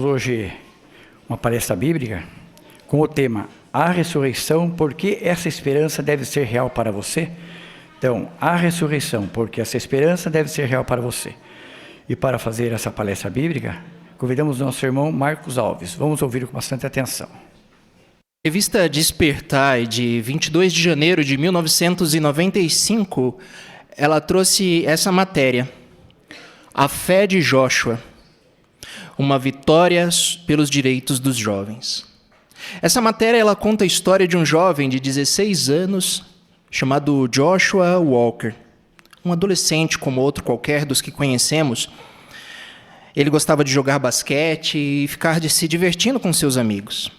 Hoje, uma palestra bíblica com o tema A Ressurreição, por que essa esperança deve ser real para você? Então, a ressurreição, porque essa esperança deve ser real para você. E para fazer essa palestra bíblica, convidamos nosso irmão Marcos Alves. Vamos ouvir com bastante atenção. Revista Despertar, de 22 de janeiro de 1995, ela trouxe essa matéria, A Fé de Joshua, uma vitória pelos direitos dos jovens. Essa matéria ela conta a história de um jovem de 16 anos chamado Joshua Walker, um adolescente como outro qualquer dos que conhecemos. Ele gostava de jogar basquete e ficar se divertindo com seus amigos.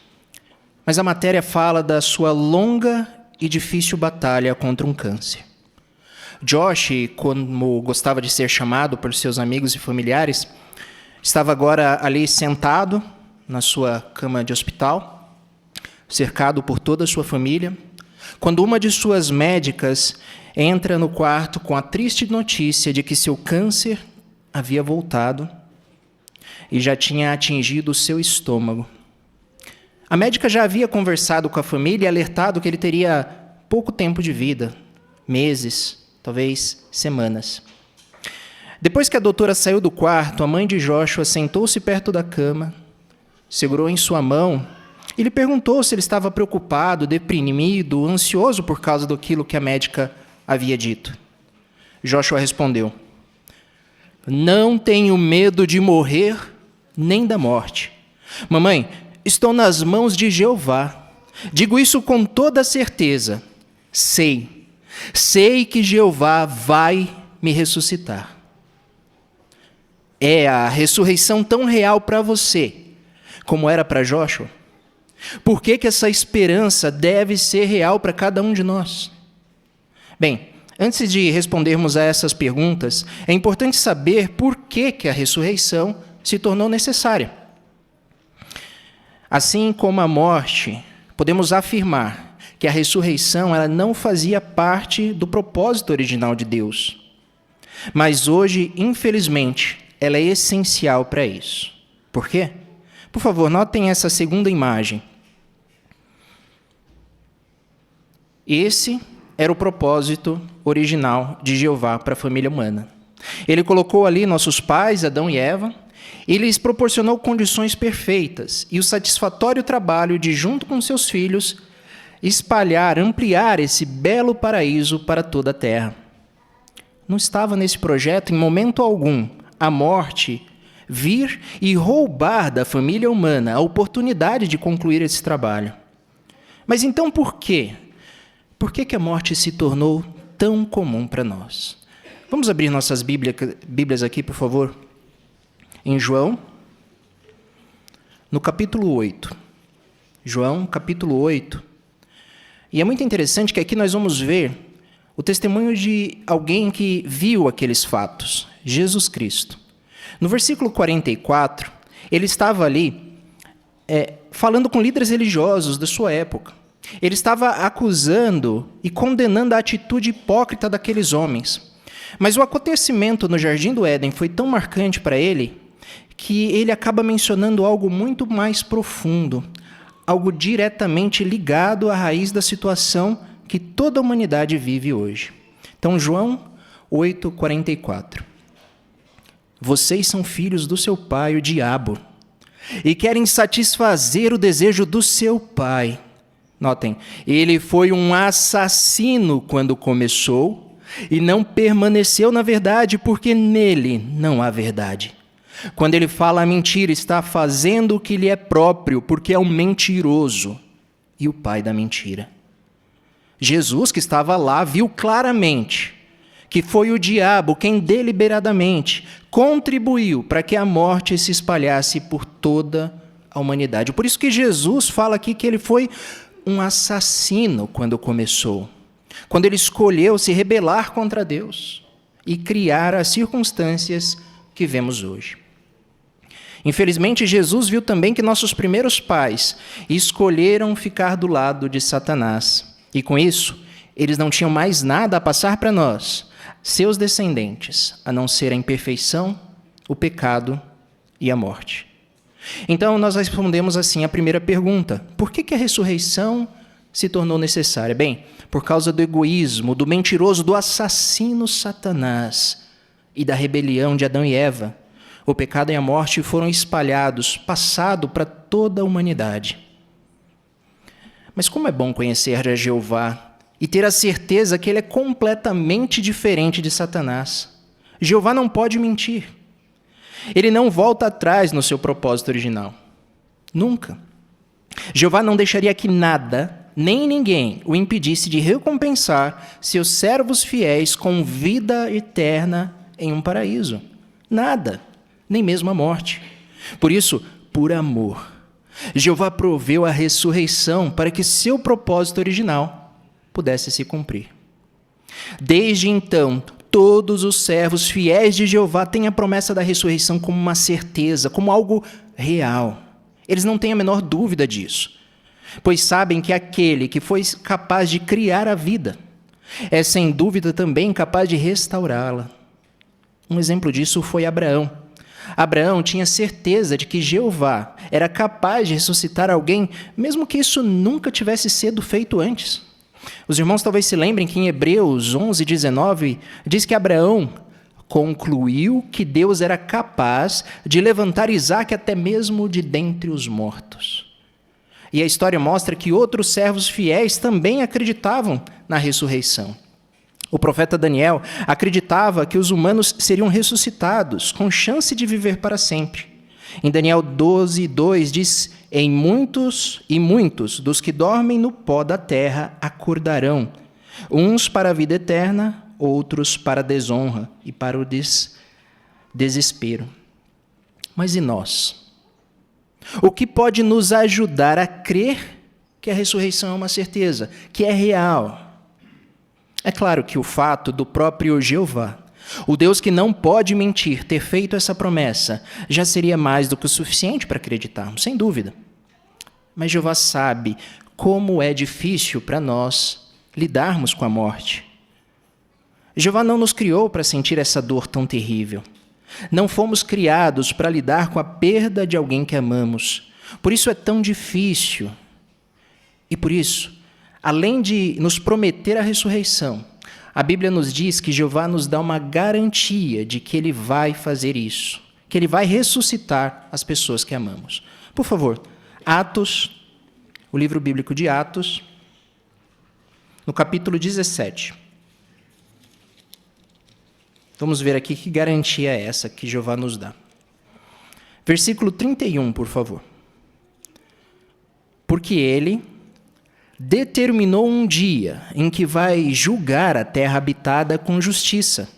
Mas a matéria fala da sua longa e difícil batalha contra um câncer. Josh, como gostava de ser chamado por seus amigos e familiares, estava agora ali sentado na sua cama de hospital, cercado por toda a sua família, quando uma de suas médicas entra no quarto com a triste notícia de que seu câncer havia voltado e já tinha atingido o seu estômago. A médica já havia conversado com a família e alertado que ele teria pouco tempo de vida, meses, talvez semanas. Depois que a doutora saiu do quarto, a mãe de Joshua sentou-se perto da cama, segurou em sua mão e lhe perguntou se ele estava preocupado, deprimido, ansioso por causa daquilo que a médica havia dito. Joshua respondeu: "Não tenho medo de morrer nem da morte. Mamãe, estou nas mãos de Jeová. Digo isso com toda certeza. Sei que Jeová vai me ressuscitar." É a ressurreição tão real para você como era para Joshua? Por que essa esperança deve ser real para cada um de nós? Bem, antes de respondermos a essas perguntas, é importante saber por que a ressurreição se tornou necessária. Assim como a morte, podemos afirmar que a ressurreição ela não fazia parte do propósito original de Deus. Mas hoje, infelizmente, ela é essencial para isso. Por quê? Por favor, notem essa segunda imagem. Esse era o propósito original de Jeová para a família humana. Ele colocou ali nossos pais, Adão e Eva, e lhes proporcionou condições perfeitas e o satisfatório trabalho de, junto com seus filhos, espalhar, ampliar esse belo paraíso para toda a terra. Não estava nesse projeto, em momento algum, a morte vir e roubar da família humana a oportunidade de concluir esse trabalho. Mas então por quê? Por que a morte se tornou tão comum para nós? Vamos abrir nossas Bíblias aqui, por favor? Em João, no capítulo 8. João, capítulo 8. E é muito interessante que aqui nós vamos ver o testemunho de alguém que viu aqueles fatos, Jesus Cristo. No versículo 44, ele estava ali falando com líderes religiosos da sua época. Ele estava acusando e condenando a atitude hipócrita daqueles homens. Mas o acontecimento no Jardim do Éden foi tão marcante para ele que ele acaba mencionando algo muito mais profundo, algo diretamente ligado à raiz da situação que toda a humanidade vive hoje. Então, João 8:44. Vocês são filhos do seu pai, o diabo, e querem satisfazer o desejo do seu pai. Notem, ele foi um assassino quando começou e não permaneceu na verdade, porque nele não há verdade. Quando ele fala a mentira, está fazendo o que lhe é próprio, porque é um mentiroso e o pai da mentira. Jesus, que estava lá, viu claramente que foi o diabo quem deliberadamente contribuiu para que a morte se espalhasse por toda a humanidade. Por isso que Jesus fala aqui que ele foi um assassino quando começou, quando ele escolheu se rebelar contra Deus e criar as circunstâncias que vemos hoje. Infelizmente, Jesus viu também que nossos primeiros pais escolheram ficar do lado de Satanás. E com isso, eles não tinham mais nada a passar para nós, seus descendentes, a não ser a imperfeição, o pecado e a morte. Então, nós respondemos assim a primeira pergunta: por que a ressurreição se tornou necessária? Bem, por causa do egoísmo, do mentiroso, do assassino Satanás e da rebelião de Adão e Eva. O pecado e a morte foram espalhados, passado para toda a humanidade. Mas como é bom conhecer a Jeová e ter a certeza que ele é completamente diferente de Satanás. Jeová não pode mentir. Ele não volta atrás no seu propósito original. Nunca. Jeová não deixaria que nada, nem ninguém, o impedisse de recompensar seus servos fiéis com vida eterna em um paraíso. Nada, nem mesmo a morte. Por isso, por amor, Jeová proveu a ressurreição para que seu propósito original pudesse se cumprir. Desde então, todos os servos fiéis de Jeová têm a promessa da ressurreição como uma certeza, como algo real. Eles não têm a menor dúvida disso, pois sabem que aquele que foi capaz de criar a vida é, sem dúvida, também capaz de restaurá-la. Um exemplo disso foi Abraão. Abraão tinha certeza de que Jeová era capaz de ressuscitar alguém, mesmo que isso nunca tivesse sido feito antes. Os irmãos talvez se lembrem que em Hebreus 11:19 diz que Abraão concluiu que Deus era capaz de levantar Isaque até mesmo de dentre os mortos. E a história mostra que outros servos fiéis também acreditavam na ressurreição. O profeta Daniel acreditava que os humanos seriam ressuscitados, com chance de viver para sempre. Em Daniel 12:2 diz: em muitos dos que dormem no pó da terra acordarão, uns para a vida eterna, outros para a desonra e para o desespero. Mas e nós? O que pode nos ajudar a crer que a ressurreição é uma certeza, que é real? É claro que o fato do próprio Jeová, o Deus que não pode mentir, ter feito essa promessa, já seria mais do que o suficiente para acreditarmos, sem dúvida. Mas Jeová sabe como é difícil para nós lidarmos com a morte. Jeová não nos criou para sentir essa dor tão terrível. Não fomos criados para lidar com a perda de alguém que amamos. Por isso é tão difícil. E por isso, além de nos prometer a ressurreição, a Bíblia nos diz que Jeová nos dá uma garantia de que Ele vai fazer isso, que Ele vai ressuscitar as pessoas que amamos. Por favor, Atos, o livro bíblico de Atos, no capítulo 17. Vamos ver aqui que garantia é essa que Jeová nos dá. Versículo 31, por favor. Porque Ele determinou um dia em que vai julgar a terra habitada com justiça,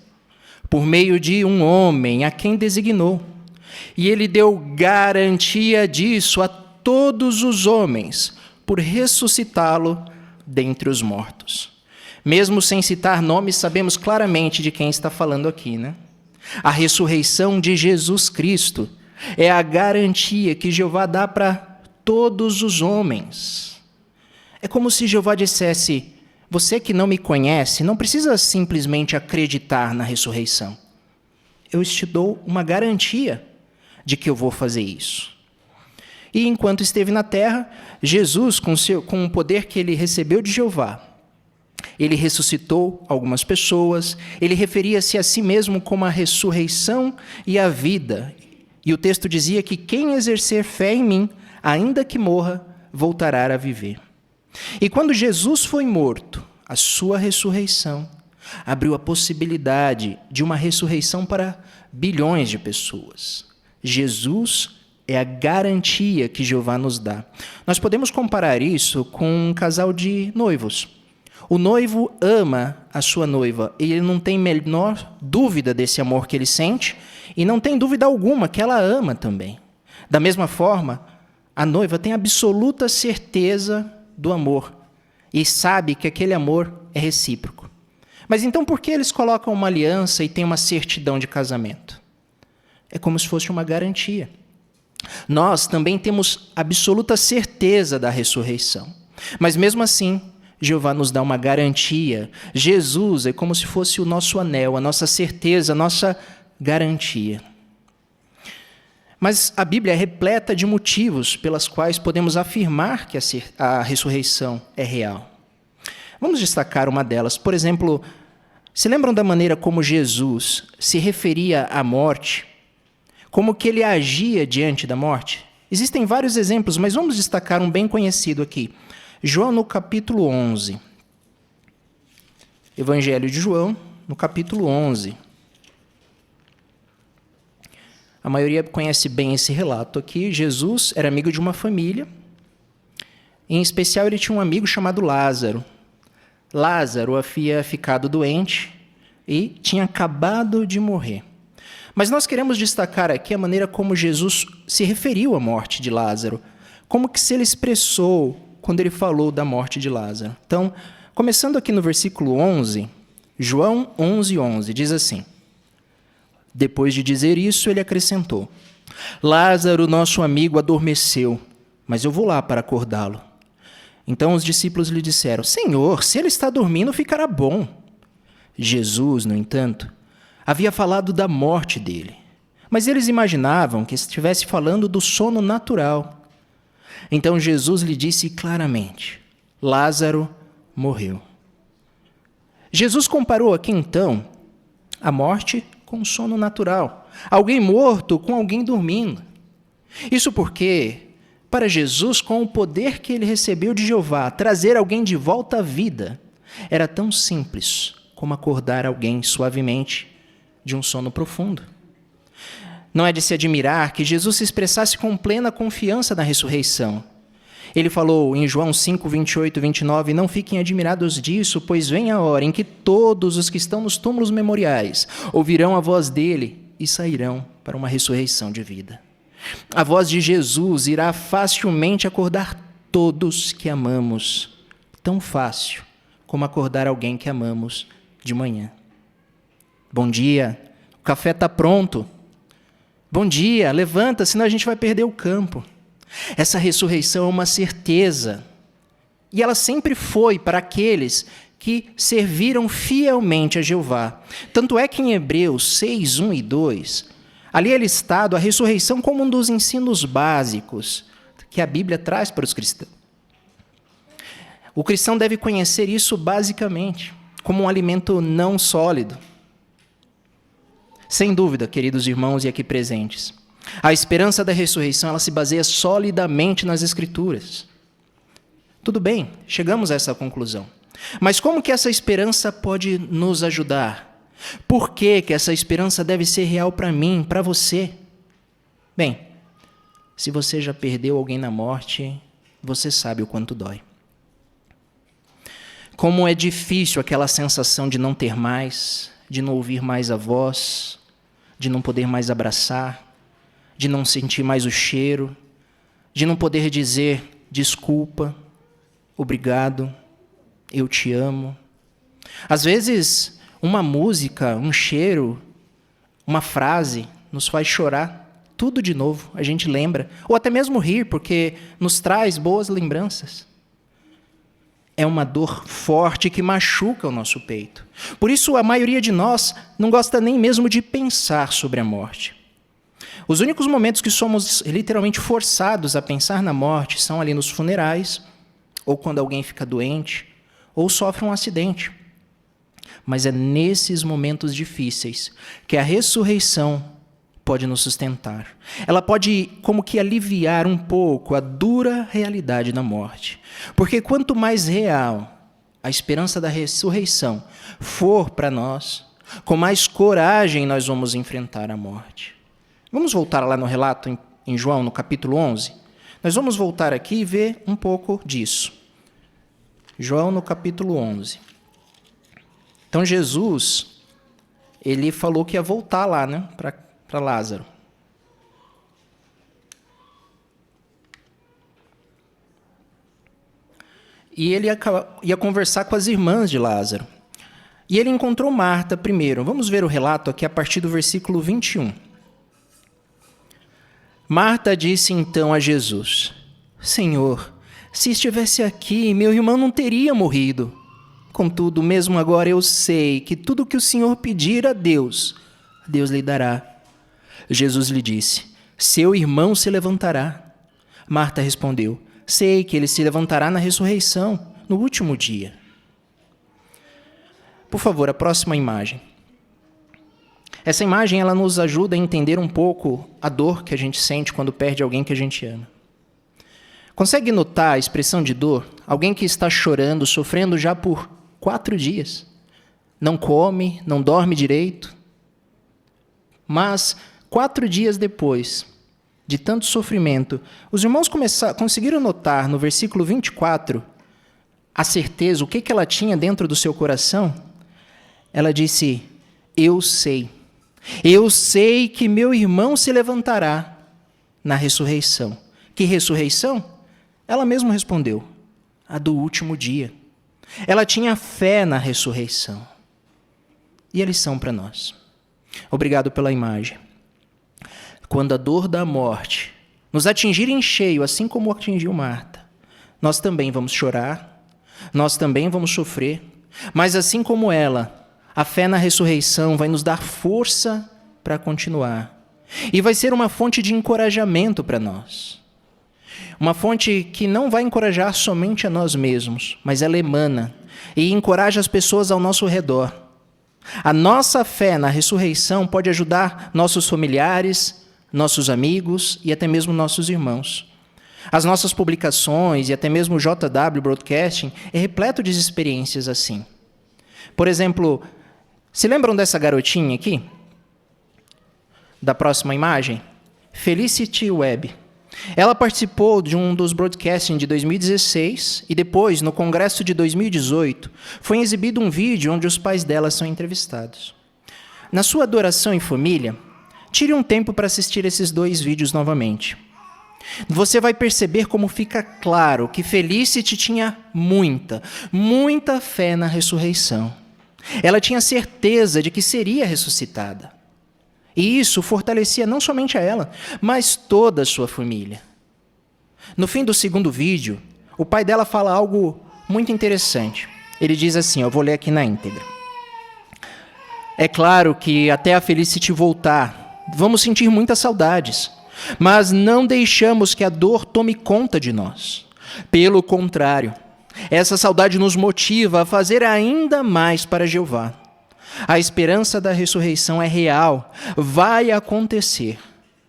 por meio de um homem a quem designou. E Ele deu garantia disso a todos os homens, por ressuscitá-lo dentre os mortos. Mesmo sem citar nomes, sabemos claramente de quem está falando aqui, né? A ressurreição de Jesus Cristo é a garantia que Jeová dá para todos os homens. É como se Jeová dissesse: você que não me conhece, não precisa simplesmente acreditar na ressurreição. Eu te dou uma garantia de que eu vou fazer isso. E enquanto esteve na terra, Jesus, com o poder que ele recebeu de Jeová, ele ressuscitou algumas pessoas, ele referia-se a si mesmo como a ressurreição e a vida. E o texto dizia que quem exercer fé em mim, ainda que morra, voltará a viver. E quando Jesus foi morto, a sua ressurreição abriu a possibilidade de uma ressurreição para bilhões de pessoas. Jesus é a garantia que Jeová nos dá. Nós podemos comparar isso com um casal de noivos. O noivo ama a sua noiva e ele não tem menor dúvida desse amor que ele sente e não tem dúvida alguma que ela ama também. Da mesma forma, a noiva tem absoluta certeza do amor e sabe que aquele amor é recíproco. Mas então por que eles colocam uma aliança e têm uma certidão de casamento? É como se fosse uma garantia. Nós também temos absoluta certeza da ressurreição, mas mesmo assim, Jeová nos dá uma garantia. Jesus é como se fosse o nosso anel, a nossa certeza, a nossa garantia. Mas a Bíblia é repleta de motivos pelas quais podemos afirmar que a ressurreição é real. Vamos destacar uma delas. Por exemplo, se lembram da maneira como Jesus se referia à morte? Como que ele agia diante da morte? Existem vários exemplos, mas vamos destacar um bem conhecido aqui. João no capítulo 11. Evangelho de João, no capítulo 11. A maioria conhece bem esse relato aqui. Jesus era amigo de uma família. Em especial, ele tinha um amigo chamado Lázaro. Lázaro havia ficado doente e tinha acabado de morrer. Mas nós queremos destacar aqui a maneira como Jesus se referiu à morte de Lázaro. Como que se ele expressou quando ele falou da morte de Lázaro. Então, começando aqui no versículo 11, João 11:11, diz assim: depois de dizer isso, ele acrescentou: Lázaro, nosso amigo, adormeceu, mas eu vou lá para acordá-lo. Então os discípulos lhe disseram: Senhor, se ele está dormindo, ficará bom. Jesus, no entanto, havia falado da morte dele, mas eles imaginavam que estivesse falando do sono natural. Então Jesus lhe disse claramente: Lázaro morreu. Jesus comparou aqui, então, a morte com o sono natural. Alguém morto com alguém dormindo. Isso porque, para Jesus, com o poder que ele recebeu de Jeová, trazer alguém de volta à vida era tão simples como acordar alguém suavemente de um sono profundo. Não é de se admirar que Jesus se expressasse com plena confiança na ressurreição. Ele falou em João 5, 28 e 29, não fiquem admirados disso, pois vem a hora em que todos os que estão nos túmulos memoriais ouvirão a voz dele e sairão para uma ressurreição de vida. A voz de Jesus irá facilmente acordar todos que amamos, tão fácil como acordar alguém que amamos de manhã. Bom dia, o café está pronto. Bom dia, levanta, senão a gente vai perder o campo. Essa ressurreição é uma certeza. E ela sempre foi para aqueles que serviram fielmente a Jeová. Tanto é que em Hebreus 6, 1 e 2, ali é listado a ressurreição como um dos ensinos básicos que a Bíblia traz para os cristãos. O cristão deve conhecer isso basicamente, como um alimento não sólido. Sem dúvida, queridos irmãos e aqui presentes, a esperança da ressurreição ela se baseia solidamente nas Escrituras. Tudo bem, chegamos a essa conclusão. Mas como que essa esperança pode nos ajudar? Por que que essa esperança deve ser real para mim, para você? Bem, se você já perdeu alguém na morte, você sabe o quanto dói. Como é difícil aquela sensação de não ter mais, de não ouvir mais a voz, de não poder mais abraçar, de não sentir mais o cheiro, de não poder dizer desculpa, obrigado, eu te amo. Às vezes, uma música, um cheiro, uma frase nos faz chorar tudo de novo, a gente lembra, ou até mesmo rir, porque nos traz boas lembranças. É uma dor forte que machuca o nosso peito. Por isso, a maioria de nós não gosta nem mesmo de pensar sobre a morte. Os únicos momentos que somos literalmente forçados a pensar na morte são ali nos funerais, ou quando alguém fica doente, ou sofre um acidente. Mas é nesses momentos difíceis que a ressurreição pode nos sustentar. Ela pode como que aliviar um pouco a dura realidade da morte. Porque quanto mais real a esperança da ressurreição for para nós, com mais coragem nós vamos enfrentar a morte. Vamos voltar lá no relato em João, no capítulo 11? Nós vamos voltar aqui e ver um pouco disso. João, no capítulo 11. Então, Jesus, ele falou que ia voltar lá, né, para Lázaro. E ele ia conversar com as irmãs de Lázaro. E ele encontrou Marta primeiro. Vamos ver o relato aqui a partir do versículo 21. Marta disse então a Jesus: Senhor, se estivesse aqui, meu irmão não teria morrido. Contudo, mesmo agora eu sei que tudo que o Senhor pedir a Deus, Deus lhe dará. Jesus lhe disse: seu irmão se levantará. Marta respondeu: sei que ele se levantará na ressurreição, no último dia. Por favor, a próxima imagem. Essa imagem ela nos ajuda a entender um pouco a dor que a gente sente quando perde alguém que a gente ama. Consegue notar a expressão de dor? Alguém que está chorando, sofrendo já por 4 dias. Não come, não dorme direito. Mas 4 dias depois de tanto sofrimento, os irmãos conseguiram notar no versículo 24 a certeza, o que ela tinha dentro do seu coração? Ela disse: eu sei que meu irmão se levantará na ressurreição. Que ressurreição? Ela mesma respondeu: a do último dia. Ela tinha fé na ressurreição. E a lição para nós. Obrigado pela imagem. Quando a dor da morte nos atingir em cheio, assim como atingiu Marta, nós também vamos chorar, nós também vamos sofrer, mas assim como ela, a fé na ressurreição vai nos dar força para continuar. E vai ser uma fonte de encorajamento para nós. Uma fonte que não vai encorajar somente a nós mesmos, mas ela emana e encoraja as pessoas ao nosso redor. A nossa fé na ressurreição pode ajudar nossos familiares, nossos amigos e até mesmo nossos irmãos. As nossas publicações e até mesmo o JW Broadcasting é repleto de experiências assim. Por exemplo, se lembram dessa garotinha aqui? Da próxima imagem? Felicity Webb. Ela participou de um dos broadcastings de 2016 e depois, no congresso de 2018, foi exibido um vídeo onde os pais dela são entrevistados. Na sua adoração em família, tire um tempo para assistir esses 2 vídeos novamente. Você vai perceber como fica claro que Felicity tinha muita fé na ressurreição. Ela tinha certeza de que seria ressuscitada. E isso fortalecia não somente a ela, mas toda a sua família. No fim do segundo vídeo, o pai dela fala algo muito interessante. Ele diz assim, eu vou ler aqui na íntegra. É claro que até a Felicity voltar, vamos sentir muitas saudades, mas não deixamos que a dor tome conta de nós. Pelo contrário, essa saudade nos motiva a fazer ainda mais para Jeová. A esperança da ressurreição é real, vai acontecer.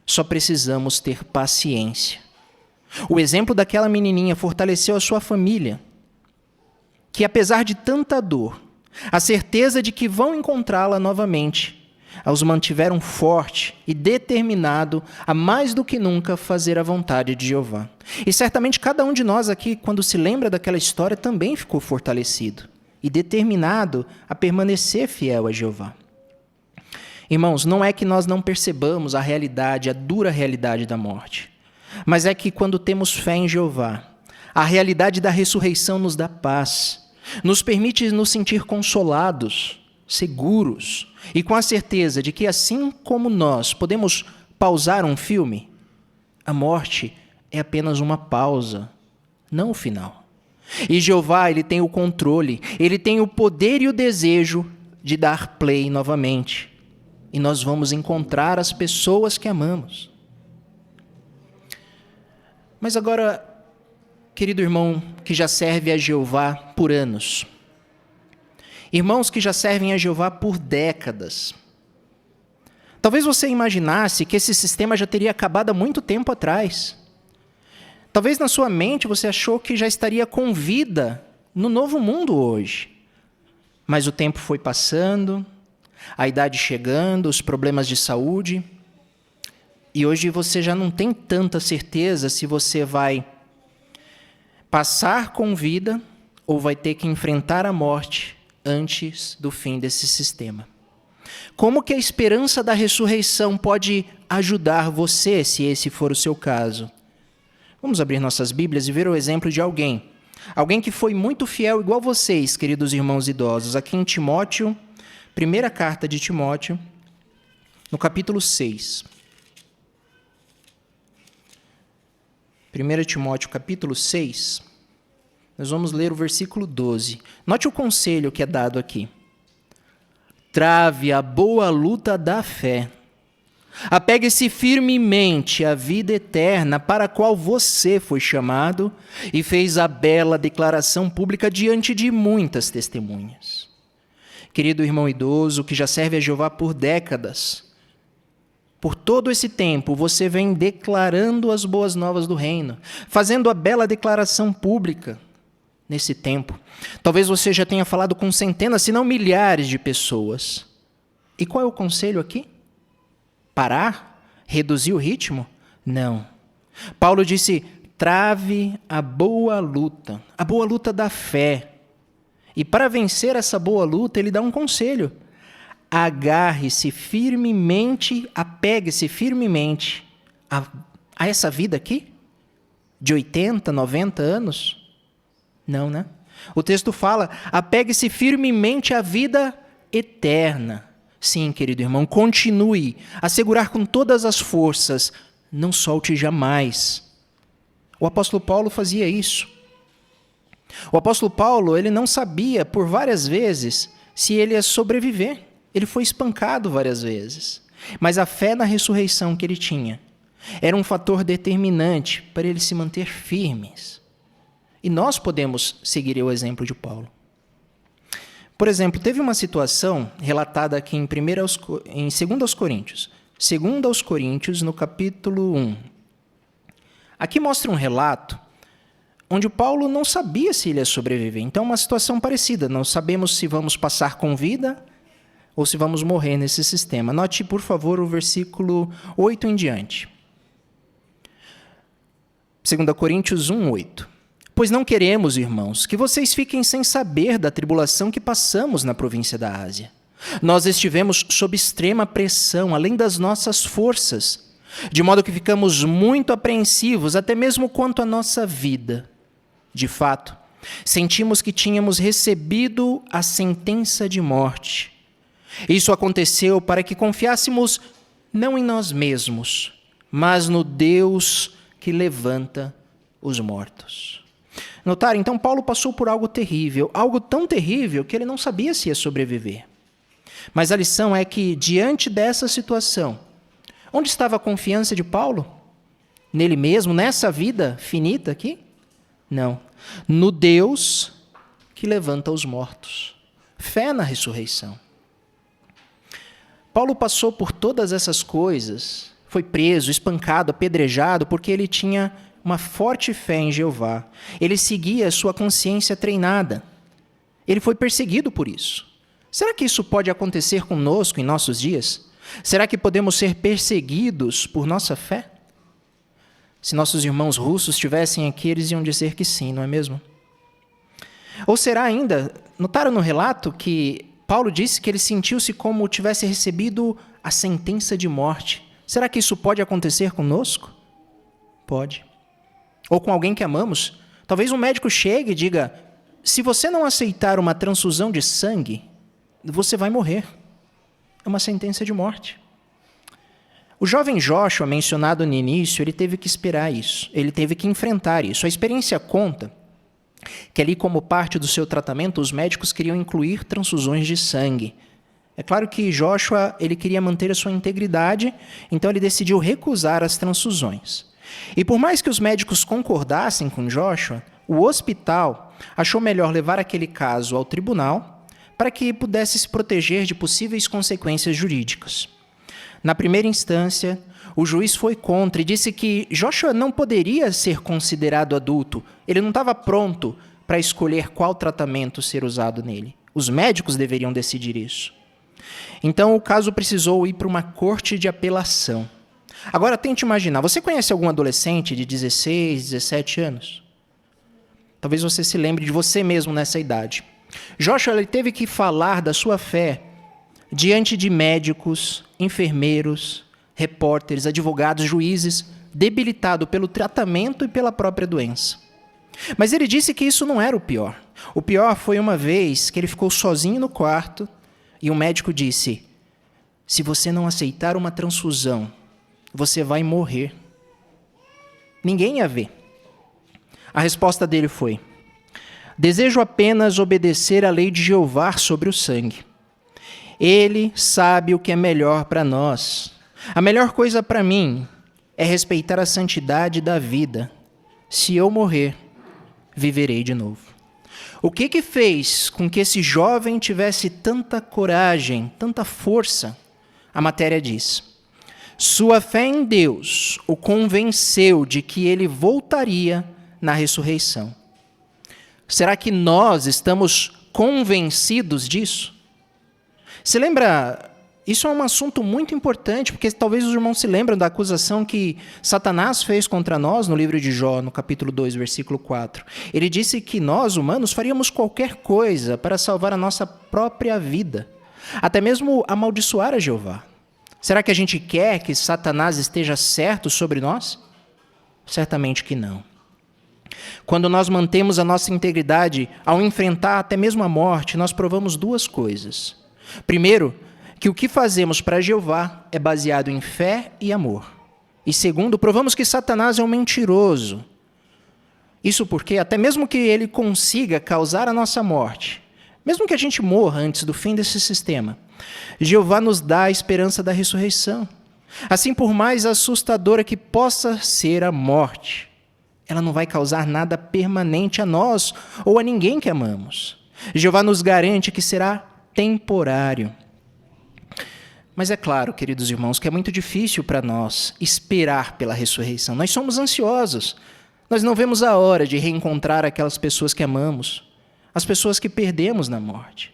Só precisamos ter paciência. O exemplo daquela menininha fortaleceu a sua família, que apesar de tanta dor, a certeza de que vão encontrá-la novamente, os mantiveram forte e determinado a mais do que nunca fazer a vontade de Jeová. E certamente cada um de nós aqui, quando se lembra daquela história, também ficou fortalecido e determinado a permanecer fiel a Jeová. Irmãos, não é que nós não percebamos a realidade, a dura realidade da morte, mas é que quando temos fé em Jeová, a realidade da ressurreição nos dá paz, nos permite nos sentir consolados, seguros e com a certeza de que assim como nós podemos pausar um filme, a morte é apenas uma pausa, não o final. E Jeová, ele tem o controle, ele tem o poder e o desejo de dar play novamente. E nós vamos encontrar as pessoas que amamos. Mas agora, querido irmão que já serve a Jeová por anos, irmãos que já servem a Jeová por décadas, talvez você imaginasse que esse sistema já teria acabado há muito tempo atrás. Talvez na sua mente você achou que já estaria com vida no novo mundo hoje. Mas o tempo foi passando, a idade chegando, os problemas de saúde, e hoje você já não tem tanta certeza se você vai passar com vida ou vai ter que enfrentar a morte antes do fim desse sistema. Como que a esperança da ressurreição pode ajudar você, se esse for o seu caso? Vamos abrir nossas Bíblias e ver o exemplo de alguém que foi muito fiel, igual vocês, queridos irmãos idosos, aqui em Timóteo, primeira carta de Timóteo, no capítulo 6. 1 Timóteo, capítulo 6, nós vamos ler o versículo 12. Note o conselho que é dado aqui. Trave a boa luta da fé. Apegue-se firmemente à vida eterna para a qual você foi chamado e fez a bela declaração pública diante de muitas testemunhas. Querido irmão idoso que já serve a Jeová por décadas, por todo esse tempo você vem declarando as boas novas do reino, fazendo a bela declaração pública nesse tempo. Talvez você já tenha falado com centenas, se não milhares de pessoas. E qual é o conselho aqui? Parar? Reduzir o ritmo? Não. Paulo disse, trave a boa luta da fé. E para vencer essa boa luta, ele dá um conselho. Agarre-se firmemente, apegue-se firmemente a essa vida aqui? De 80, 90 anos? Não, né? O texto fala, apegue-se firmemente à vida eterna. Sim, querido irmão, continue a segurar com todas as forças, não solte jamais. O apóstolo Paulo fazia isso. O apóstolo Paulo, ele não sabia por várias vezes se ele ia sobreviver. Ele foi espancado várias vezes. Mas a fé na ressurreição que ele tinha era um fator determinante para ele se manter firmes. E nós podemos seguir o exemplo de Paulo. Por exemplo, teve uma situação relatada aqui em 2 Coríntios. 2 Coríntios, no capítulo 1. Aqui mostra um relato onde o Paulo não sabia se ele ia sobreviver. Então, uma situação parecida. Não sabemos se vamos passar com vida ou se vamos morrer nesse sistema. Note, por favor, o versículo 8 em diante. 2 Coríntios 1, 8. Pois não queremos, irmãos, que vocês fiquem sem saber da tribulação que passamos na província da Ásia. Nós estivemos sob extrema pressão, além das nossas forças, de modo que ficamos muito apreensivos, até mesmo quanto à nossa vida. De fato, sentimos que tínhamos recebido a sentença de morte. Isso aconteceu para que confiássemos não em nós mesmos, mas no Deus que levanta os mortos. Notaram? Então, Paulo passou por algo terrível, algo tão terrível que ele não sabia se ia sobreviver. Mas a lição é que, diante dessa situação, onde estava a confiança de Paulo? Nele mesmo, nessa vida finita aqui? Não. No Deus que levanta os mortos. Fé na ressurreição. Paulo passou por todas essas coisas, foi preso, espancado, apedrejado, porque ele tinha uma forte fé em Jeová. Ele seguia a sua consciência treinada. Ele foi perseguido por isso. Será que isso pode acontecer conosco em nossos dias? Será que podemos ser perseguidos por nossa fé? Se nossos irmãos russos estivessem aqui, eles iam dizer que sim, não é mesmo? Ou será ainda, notaram no relato que Paulo disse que ele sentiu-se como tivesse recebido a sentença de morte. Será que isso pode acontecer conosco? Pode. Ou com alguém que amamos. Talvez um médico chegue e diga, se você não aceitar uma transfusão de sangue, você vai morrer. É uma sentença de morte. O jovem Joshua, mencionado no início, ele teve que esperar isso. Ele teve que enfrentar isso. A experiência conta que ali, como parte do seu tratamento, os médicos queriam incluir transfusões de sangue. É claro que Joshua ele queria manter a sua integridade, então ele decidiu recusar as transfusões. E por mais que os médicos concordassem com Joshua, o hospital achou melhor levar aquele caso ao tribunal para que pudesse se proteger de possíveis consequências jurídicas. Na primeira instância, o juiz foi contra e disse que Joshua não poderia ser considerado adulto. Ele não estava pronto para escolher qual tratamento ser usado nele. Os médicos deveriam decidir isso. Então, o caso precisou ir para uma corte de apelação. Agora, tente imaginar, você conhece algum adolescente de 16, 17 anos? Talvez você se lembre de você mesmo nessa idade. Joshua ele teve que falar da sua fé diante de médicos, enfermeiros, repórteres, advogados, juízes, debilitado pelo tratamento e pela própria doença. Mas ele disse que isso não era o pior. O pior foi uma vez que ele ficou sozinho no quarto e o médico disse, se você não aceitar uma transfusão, você vai morrer. Ninguém ia ver. A resposta dele foi, desejo apenas obedecer à lei de Jeová sobre o sangue. Ele sabe o que é melhor para nós. A melhor coisa para mim é respeitar a santidade da vida. Se eu morrer, viverei de novo. O que fez com que esse jovem tivesse tanta coragem, tanta força? A matéria diz: sua fé em Deus o convenceu de que ele voltaria na ressurreição. Será que nós estamos convencidos disso? Se lembra, isso é um assunto muito importante, porque talvez os irmãos se lembram da acusação que Satanás fez contra nós no livro de Jó, no capítulo 2, versículo 4. Ele disse que nós, humanos, faríamos qualquer coisa para salvar a nossa própria vida, até mesmo amaldiçoar a Jeová. Será que a gente quer que Satanás esteja certo sobre nós? Certamente que não. Quando nós mantemos a nossa integridade ao enfrentar até mesmo a morte, nós provamos duas coisas. Primeiro, que o que fazemos para Jeová é baseado em fé e amor. E segundo, provamos que Satanás é um mentiroso. Isso porque, até mesmo que ele consiga causar a nossa morte, mesmo que a gente morra antes do fim desse sistema, Jeová nos dá a esperança da ressurreição. Assim, por mais assustadora que possa ser a morte, ela não vai causar nada permanente a nós ou a ninguém que amamos. Jeová nos garante que será temporário. Mas é claro, queridos irmãos, que é muito difícil para nós esperar pela ressurreição. Nós somos ansiosos. Nós não vemos a hora de reencontrar aquelas pessoas que amamos, as pessoas que perdemos na morte.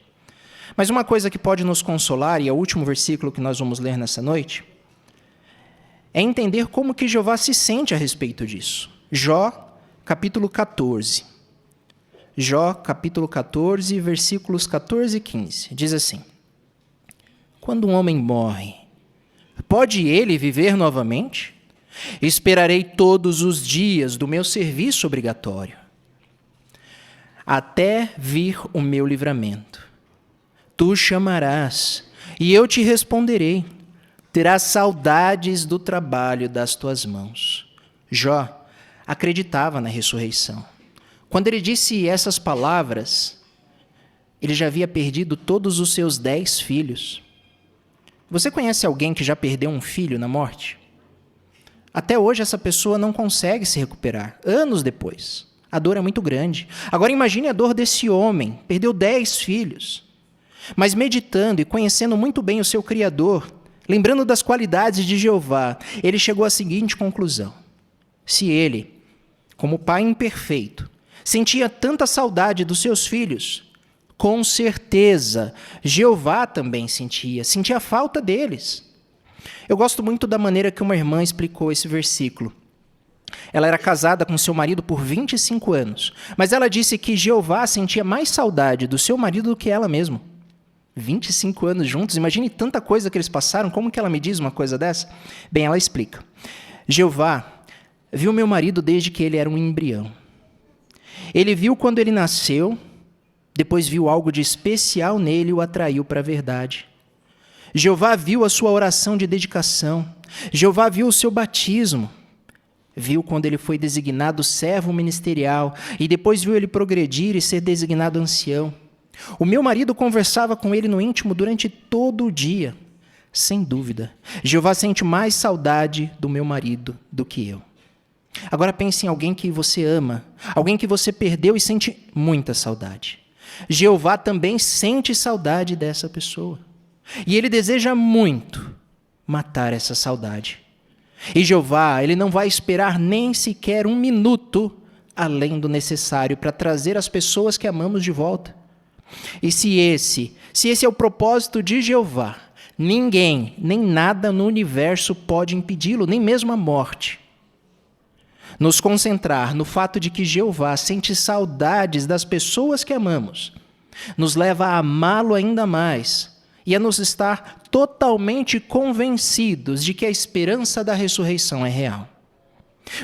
Mas uma coisa que pode nos consolar, e é o último versículo que nós vamos ler nessa noite, é entender como que Jeová se sente a respeito disso. Jó, capítulo 14. Jó, capítulo 14, versículos 14 e 15. Diz assim: quando um homem morre, pode ele viver novamente? Esperarei todos os dias do meu serviço obrigatório, até vir o meu livramento. Tu chamarás, e eu te responderei. Terás saudades do trabalho das tuas mãos. Jó acreditava na ressurreição. Quando ele disse essas palavras, ele já havia perdido todos os seus 10 filhos. Você conhece alguém que já perdeu um filho na morte? Até hoje essa pessoa não consegue se recuperar, anos depois. A dor é muito grande. Agora imagine a dor desse homem, perdeu 10 filhos. Mas meditando e conhecendo muito bem o seu Criador, lembrando das qualidades de Jeová, ele chegou à seguinte conclusão: se ele, como pai imperfeito, sentia tanta saudade dos seus filhos, com certeza Jeová também sentia falta deles. Eu gosto muito da maneira que uma irmã explicou esse versículo. Ela era casada com seu marido por 25 anos, mas ela disse que Jeová sentia mais saudade do seu marido do que ela mesma. 25 anos juntos, imagine tanta coisa que eles passaram, como que ela me diz uma coisa dessa? Bem, ela explica. Jeová viu meu marido desde que ele era um embrião. Ele viu quando ele nasceu, depois viu algo de especial nele e o atraiu para a verdade. Jeová viu a sua oração de dedicação. Jeová viu o seu batismo. Viu quando ele foi designado servo ministerial e depois viu ele progredir e ser designado ancião. O meu marido conversava com ele no íntimo durante todo o dia. Sem dúvida, Jeová sente mais saudade do meu marido do que eu. Agora pense em alguém que você ama, alguém que você perdeu e sente muita saudade. Jeová também sente saudade dessa pessoa. E ele deseja muito matar essa saudade. E Jeová, ele não vai esperar nem sequer um minuto além do necessário para trazer as pessoas que amamos de volta. E se esse é o propósito de Jeová, ninguém, nem nada no universo pode impedi-lo, nem mesmo a morte. Nos concentrar no fato de que Jeová sente saudades das pessoas que amamos, nos leva a amá-lo ainda mais e a nos estar totalmente convencidos de que a esperança da ressurreição é real.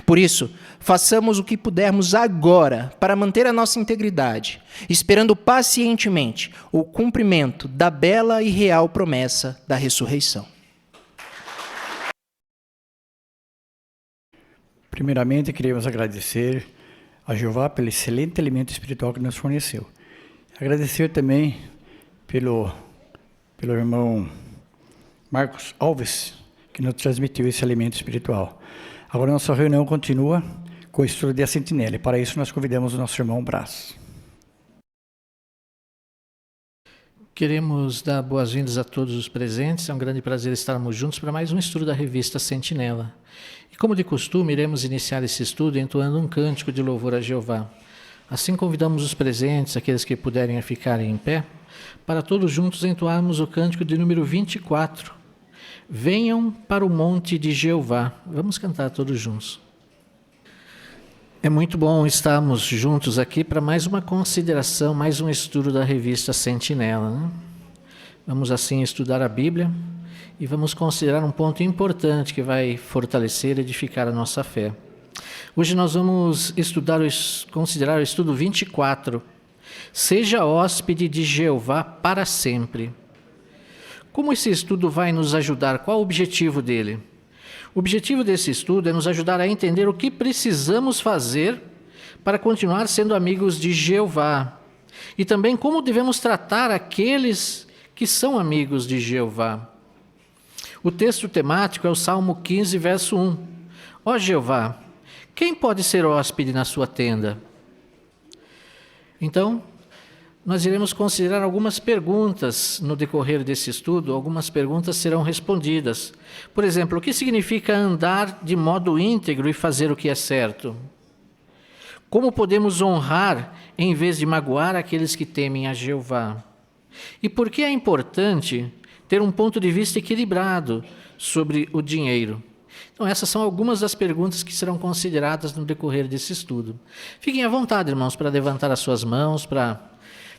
Por isso, façamos o que pudermos agora para manter a nossa integridade, esperando pacientemente o cumprimento da bela e real promessa da ressurreição. Primeiramente, queremos agradecer a Jeová pelo excelente alimento espiritual que nos forneceu. Agradecer também pelo irmão Marcos Alves, que nos transmitiu esse alimento espiritual. Agora nossa reunião continua com o estudo da sentinela, e para isso nós convidamos o nosso irmão Brás. Queremos dar boas-vindas a todos os presentes. É um grande prazer estarmos juntos para mais um estudo da revista Sentinela. E como de costume, iremos iniciar esse estudo entoando um cântico de louvor a Jeová. Assim convidamos os presentes, aqueles que puderem ficarem em pé, para todos juntos entoarmos o cântico de número 24. Venham para o monte de Jeová. Vamos cantar todos juntos. É muito bom estarmos juntos aqui para mais uma consideração, mais um estudo da revista Sentinela, né? Vamos assim estudar a Bíblia e vamos considerar um ponto importante que vai fortalecer e edificar a nossa fé. Hoje nós vamos considerar o estudo 24. Seja hóspede de Jeová para sempre. Como esse estudo vai nos ajudar? Qual o objetivo dele? O objetivo desse estudo é nos ajudar a entender o que precisamos fazer para continuar sendo amigos de Jeová. E também como devemos tratar aqueles que são amigos de Jeová. O texto temático é o Salmo 15, verso 1. Ó Jeová, quem pode ser hóspede na sua tenda? Então, nós iremos considerar algumas perguntas no decorrer desse estudo. Algumas perguntas serão respondidas. Por exemplo, o que significa andar de modo íntegro e fazer o que é certo? Como podemos honrar em vez de magoar aqueles que temem a Jeová? E por que é importante ter um ponto de vista equilibrado sobre o dinheiro? Então, essas são algumas das perguntas que serão consideradas no decorrer desse estudo. Fiquem à vontade, irmãos, para levantar as suas mãos, para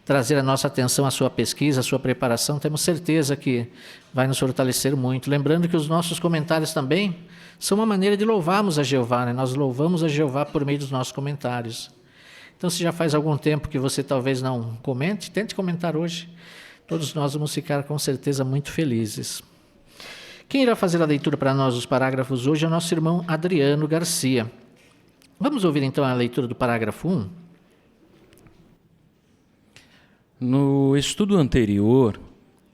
trazer a nossa atenção à sua pesquisa, à sua preparação. Temos certeza que vai nos fortalecer muito. Lembrando que os nossos comentários também são uma maneira de louvarmos a Jeová, né? Nós louvamos a Jeová por meio dos nossos comentários. Então, se já faz algum tempo que você talvez não comente, tente comentar hoje. Todos nós vamos ficar com certeza muito felizes. Quem irá fazer a leitura para nós dos parágrafos hoje é o nosso irmão Adriano Garcia. Vamos ouvir então a leitura do parágrafo 1. No estudo anterior,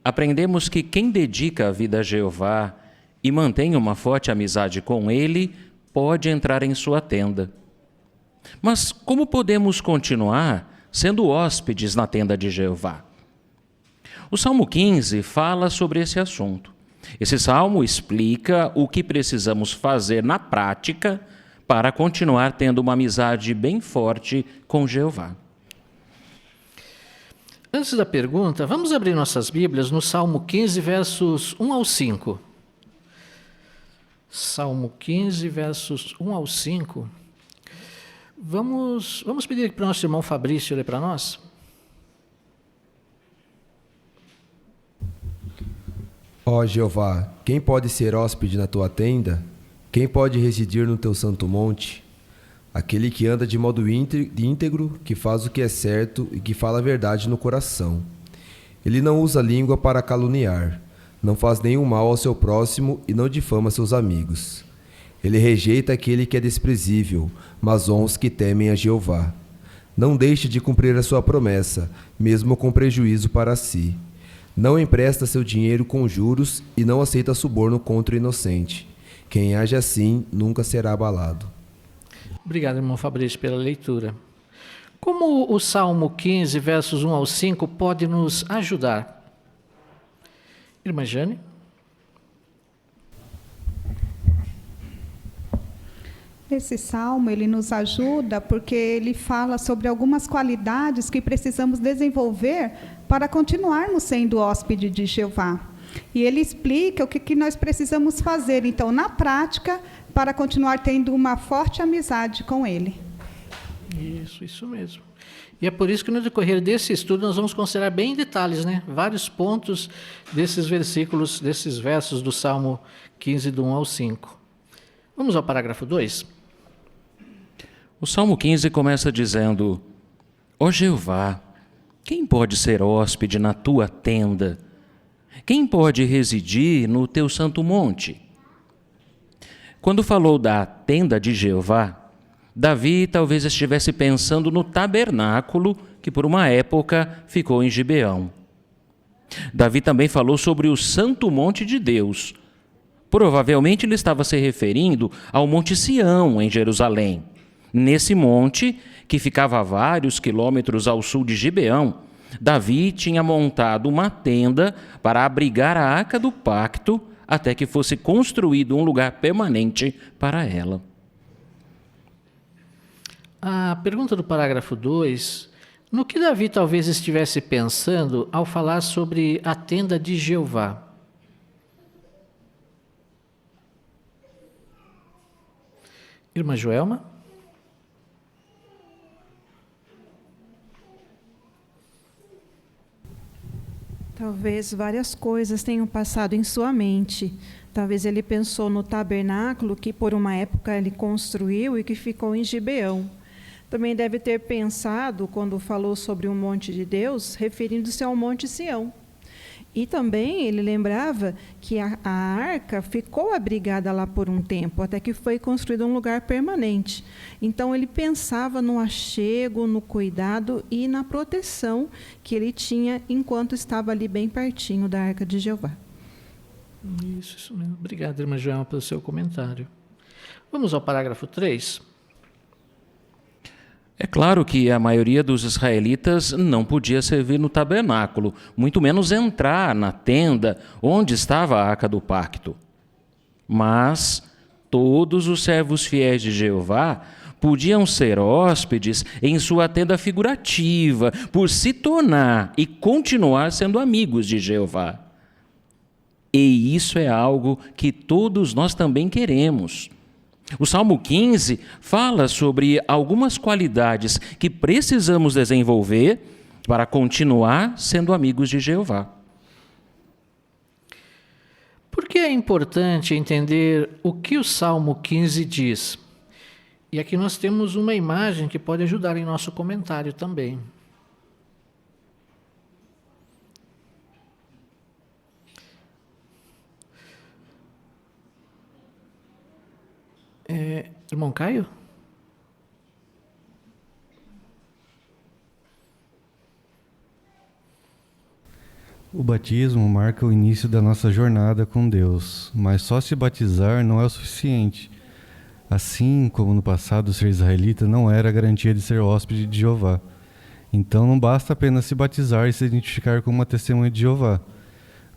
aprendemos que quem dedica a vida a Jeová e mantém uma forte amizade com Ele, pode entrar em sua tenda. Mas como podemos continuar sendo hóspedes na tenda de Jeová? O Salmo 15 fala sobre esse assunto. Esse salmo explica o que precisamos fazer na prática para continuar tendo uma amizade bem forte com Jeová. Antes da pergunta, vamos abrir nossas Bíblias no Salmo 15, versos 1 ao 5. Salmo 15, versos 1 ao 5. Vamos pedir para o nosso irmão Fabrício ler para nós? Ó Jeová, quem pode ser hóspede na tua tenda? Quem pode residir no teu santo monte? Aquele que anda de modo íntegro, que faz o que é certo e que fala a verdade no coração. Ele não usa a língua para caluniar, não faz nenhum mal ao seu próximo e não difama seus amigos. Ele rejeita aquele que é desprezível, mas honra os que temem a Jeová. Não deixe de cumprir a sua promessa, mesmo com prejuízo para si. Não empresta seu dinheiro com juros e não aceita suborno contra o inocente. Quem age assim nunca será abalado. Obrigado, irmão Fabrício, pela leitura. Como o Salmo 15, versos 1 ao 5, pode nos ajudar? Irmã Jane? Esse salmo, ele nos ajuda porque ele fala sobre algumas qualidades que precisamos desenvolver para continuarmos sendo hóspede de Jeová. E ele explica o que nós precisamos fazer, então, na prática, para continuar tendo uma forte amizade com Ele. Isso mesmo. E é por isso que no decorrer desse estudo nós vamos considerar bem em detalhes, né? Vários pontos desses versículos, desses versos do Salmo 15, do 1 ao 5. Vamos ao parágrafo 2. O Salmo 15 começa dizendo: Ó Jeová, quem pode ser hóspede na tua tenda? Quem pode residir no teu santo monte? Quando falou da tenda de Jeová, Davi talvez estivesse pensando no tabernáculo que por uma época ficou em Gibeão. Davi também falou sobre o santo monte de Deus, Provavelmente ele estava se referindo ao Monte Sião, em Jerusalém. Nesse monte, que ficava a vários quilômetros ao sul de Gibeão, Davi tinha montado uma tenda para abrigar a Arca do Pacto até que fosse construído um lugar permanente para ela. A pergunta do parágrafo 2, no que Davi talvez estivesse pensando ao falar sobre a tenda de Jeová? Irmã Joelma? Talvez várias coisas tenham passado em sua mente. Talvez ele pensou no tabernáculo que por uma época ele construiu e que ficou em Gibeão. Também deve ter pensado, quando falou sobre o monte de Deus, referindo-se ao Monte Sião. E também ele lembrava que a arca ficou abrigada lá por um tempo, até que foi construído um lugar permanente. Então ele pensava no achego, no cuidado e na proteção que ele tinha enquanto estava ali bem pertinho da Arca de Jeová. Isso mesmo. Obrigado, irmã Joelma, pelo seu comentário. Vamos ao parágrafo 3. É claro que a maioria dos israelitas não podia servir no tabernáculo, muito menos entrar na tenda onde estava a Arca do Pacto. Mas todos os servos fiéis de Jeová podiam ser hóspedes em sua tenda figurativa, por se tornar e continuar sendo amigos de Jeová. E isso é algo que todos nós também queremos. O Salmo 15 fala sobre algumas qualidades que precisamos desenvolver para continuar sendo amigos de Jeová. Por que é importante entender o que o Salmo 15 diz? E aqui nós temos uma imagem que pode ajudar em nosso comentário também. Irmão Caio? O batismo marca o início da nossa jornada com Deus, mas só se batizar não é o suficiente. Assim como no passado ser israelita não era a garantia de ser hóspede de Jeová. Então não basta apenas se batizar e se identificar como uma testemunha de Jeová.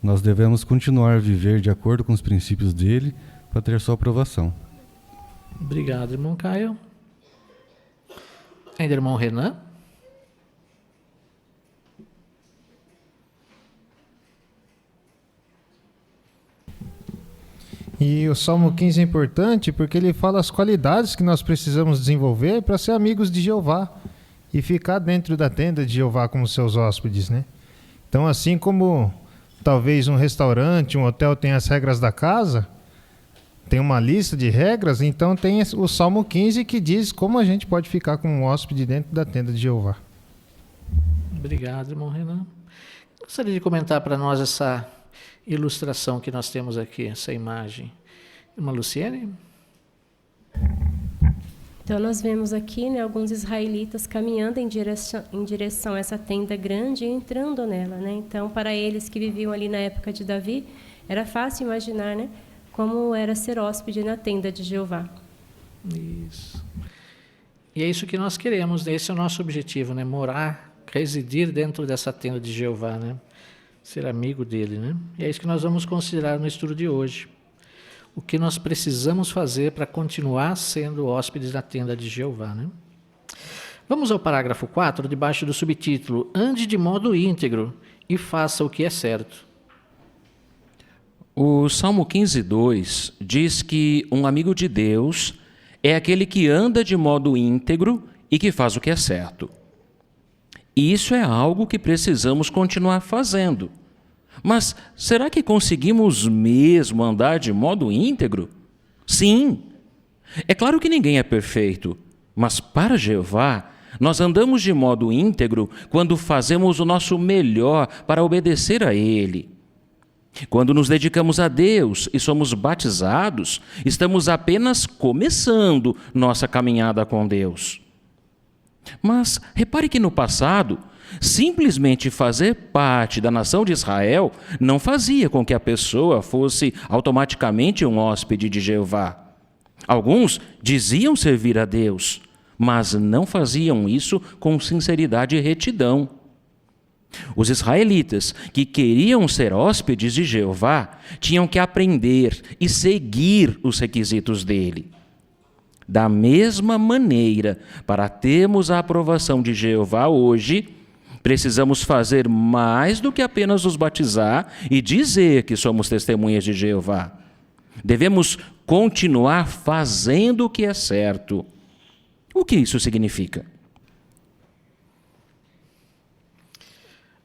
Nós devemos continuar a viver de acordo com os princípios dele para ter sua aprovação. Obrigado, irmão Caio. Ainda irmão Renan? E o Salmo 15 é importante porque ele fala as qualidades que nós precisamos desenvolver para ser amigos de Jeová e ficar dentro da tenda de Jeová como seus hóspedes, né? Então, assim como talvez um restaurante, um hotel tem as regras da casa, tem uma lista de regras, então tem o Salmo 15 que diz como a gente pode ficar como um hóspede dentro da tenda de Jeová. Obrigado, irmão Renan. Gostaria de comentar para nós essa ilustração que nós temos aqui, essa imagem. Irmã Luciene? Então nós vemos aqui, né, alguns israelitas caminhando em direção a essa tenda grande e entrando nela, né? Então, para eles que viviam ali na época de Davi, era fácil imaginar, né, como era ser hóspede na tenda de Jeová. Isso. E é isso que nós queremos, né? Esse é o nosso objetivo, né? Morar, residir dentro dessa tenda de Jeová, né? Ser amigo dele, né? E é isso que nós vamos considerar no estudo de hoje. O que nós precisamos fazer para continuar sendo hóspedes da tenda de Jeová, né? Vamos ao parágrafo 4, debaixo do subtítulo: Ande de modo íntegro e faça o que é certo. O Salmo 15:2 diz que um amigo de Deus é aquele que anda de modo íntegro e que faz o que é certo. E isso é algo que precisamos continuar fazendo. Mas será que conseguimos mesmo andar de modo íntegro? Sim. É claro que ninguém é perfeito, mas para Jeová, nós andamos de modo íntegro quando fazemos o nosso melhor para obedecer a Ele. Quando nos dedicamos a Deus e somos batizados, estamos apenas começando nossa caminhada com Deus. Mas repare que no passado, Simplesmente fazer parte da nação de Israel não fazia com que a pessoa fosse automaticamente um hóspede de Jeová. Alguns diziam servir a Deus, mas não faziam isso com sinceridade e retidão. Os israelitas que queriam ser hóspedes de Jeová tinham que aprender e seguir os requisitos dele. Da mesma maneira, para termos a aprovação de Jeová hoje, precisamos fazer mais do que apenas nos batizar e dizer que somos testemunhas de Jeová. Devemos continuar fazendo o que é certo. O que isso significa?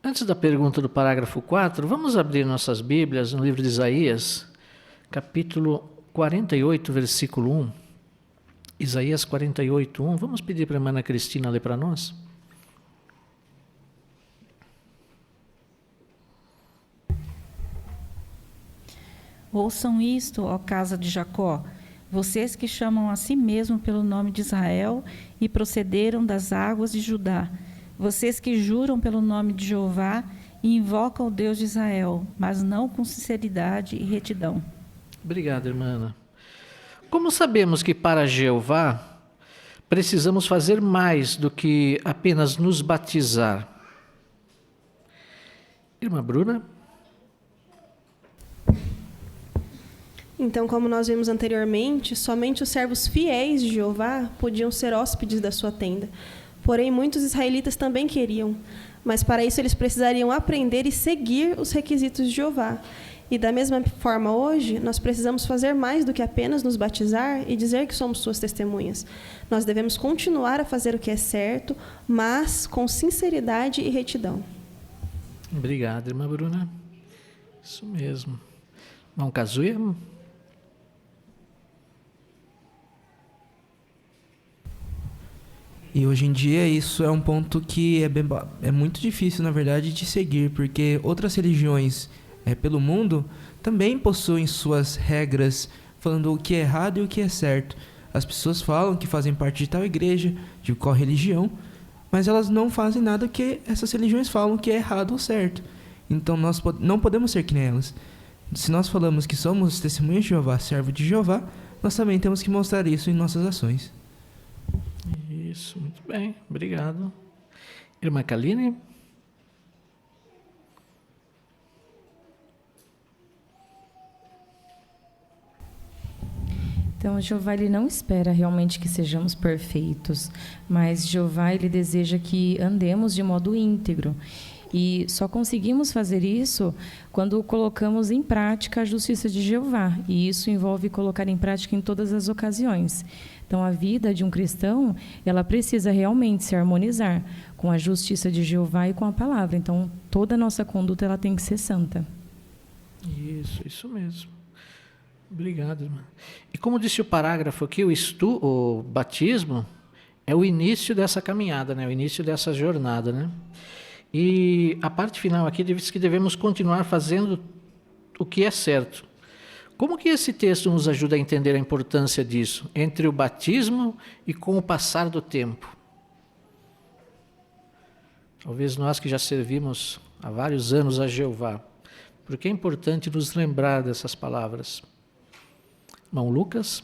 Antes da pergunta do parágrafo 4, vamos abrir nossas Bíblias no livro de Isaías, capítulo 48, versículo 1. Isaías 48, 1. Vamos pedir para a irmã Ana Cristina ler para nós? Ouçam isto, ó casa de Jacó, vocês que chamam a si mesmo pelo nome de Israel e procederam das águas de Judá, vocês que juram pelo nome de Jeová e invocam o Deus de Israel, mas não com sinceridade e retidão. Obrigado, irmã Ana. Como sabemos que para Jeová precisamos fazer mais do que apenas nos batizar? Irmã Bruna? Então, como nós vimos anteriormente, somente os servos fiéis de Jeová podiam ser hóspedes da sua tenda. Porém, muitos israelitas também queriam, mas para isso eles precisariam aprender e seguir os requisitos de Jeová. E da mesma forma, hoje, nós precisamos fazer mais do que apenas nos batizar e dizer que somos suas testemunhas. Nós devemos continuar a fazer o que é certo, mas com sinceridade e retidão. Obrigado, irmã Bruna. Isso mesmo. Irmão Kazuya? E hoje em dia isso é um ponto que é muito difícil, na verdade, de seguir, porque outras religiões pelo mundo também possuem suas regras, falando o que é errado e o que é certo. As pessoas falam que fazem parte de tal igreja, de qual religião, mas elas não fazem nada que essas religiões falam que é errado ou certo. Então nós não podemos ser que nem elas. Se nós falamos que somos testemunhas de Jeová, servo de Jeová, nós também temos que mostrar isso em nossas ações. Isso, muito bem, obrigado. Irmã Kaline? Então, Jeová ele não espera realmente que sejamos perfeitos, mas Jeová ele deseja que andemos de modo íntegro. E só conseguimos fazer isso quando colocamos em prática a justiça de Jeová. E isso envolve colocar em prática em todas as ocasiões. Então, a vida de um cristão, ela precisa realmente se harmonizar com a justiça de Jeová e com a palavra. Então, toda a nossa conduta ela tem que ser santa. Isso mesmo. Obrigado, irmã. E como disse o parágrafo aqui, o batismo é o início dessa caminhada, né? O início dessa jornada, né? E a parte final aqui diz que devemos continuar fazendo o que é certo. Como que esse texto nos ajuda a entender a importância disso, entre o batismo e com o passar do tempo? Talvez nós que já servimos há vários anos a Jeová, porque é importante nos lembrar dessas palavras. Irmão Lucas?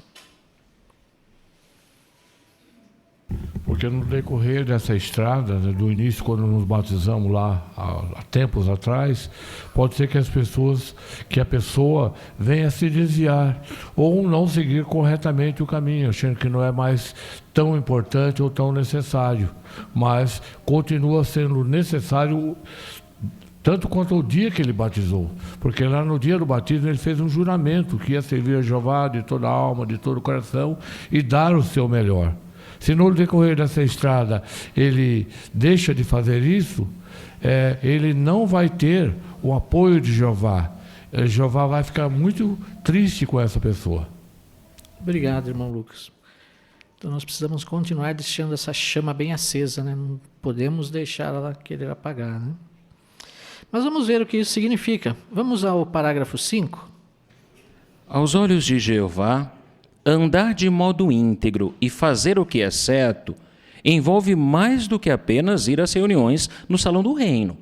Porque no decorrer dessa estrada, do início, quando nos batizamos lá há tempos atrás, pode ser que a pessoa venha se desviar ou não seguir corretamente o caminho, achando que não é mais tão importante ou tão necessário, mas continua sendo necessário tanto quanto o dia que ele batizou, porque lá no dia do batismo ele fez um juramento que ia servir a Jeová de toda a alma, de todo o coração e dar o seu melhor. Se no decorrer dessa estrada ele deixa de fazer isso, ele não vai ter o apoio de Jeová. Jeová vai ficar muito triste com essa pessoa. Obrigado, irmão Lucas. Então nós precisamos continuar deixando essa chama bem acesa, né? Não podemos deixar ela querer apagar, né? Mas vamos ver o que isso significa. Vamos ao parágrafo 5. Aos olhos de Jeová, andar de modo íntegro e fazer o que é certo envolve mais do que apenas ir às reuniões no Salão do Reino.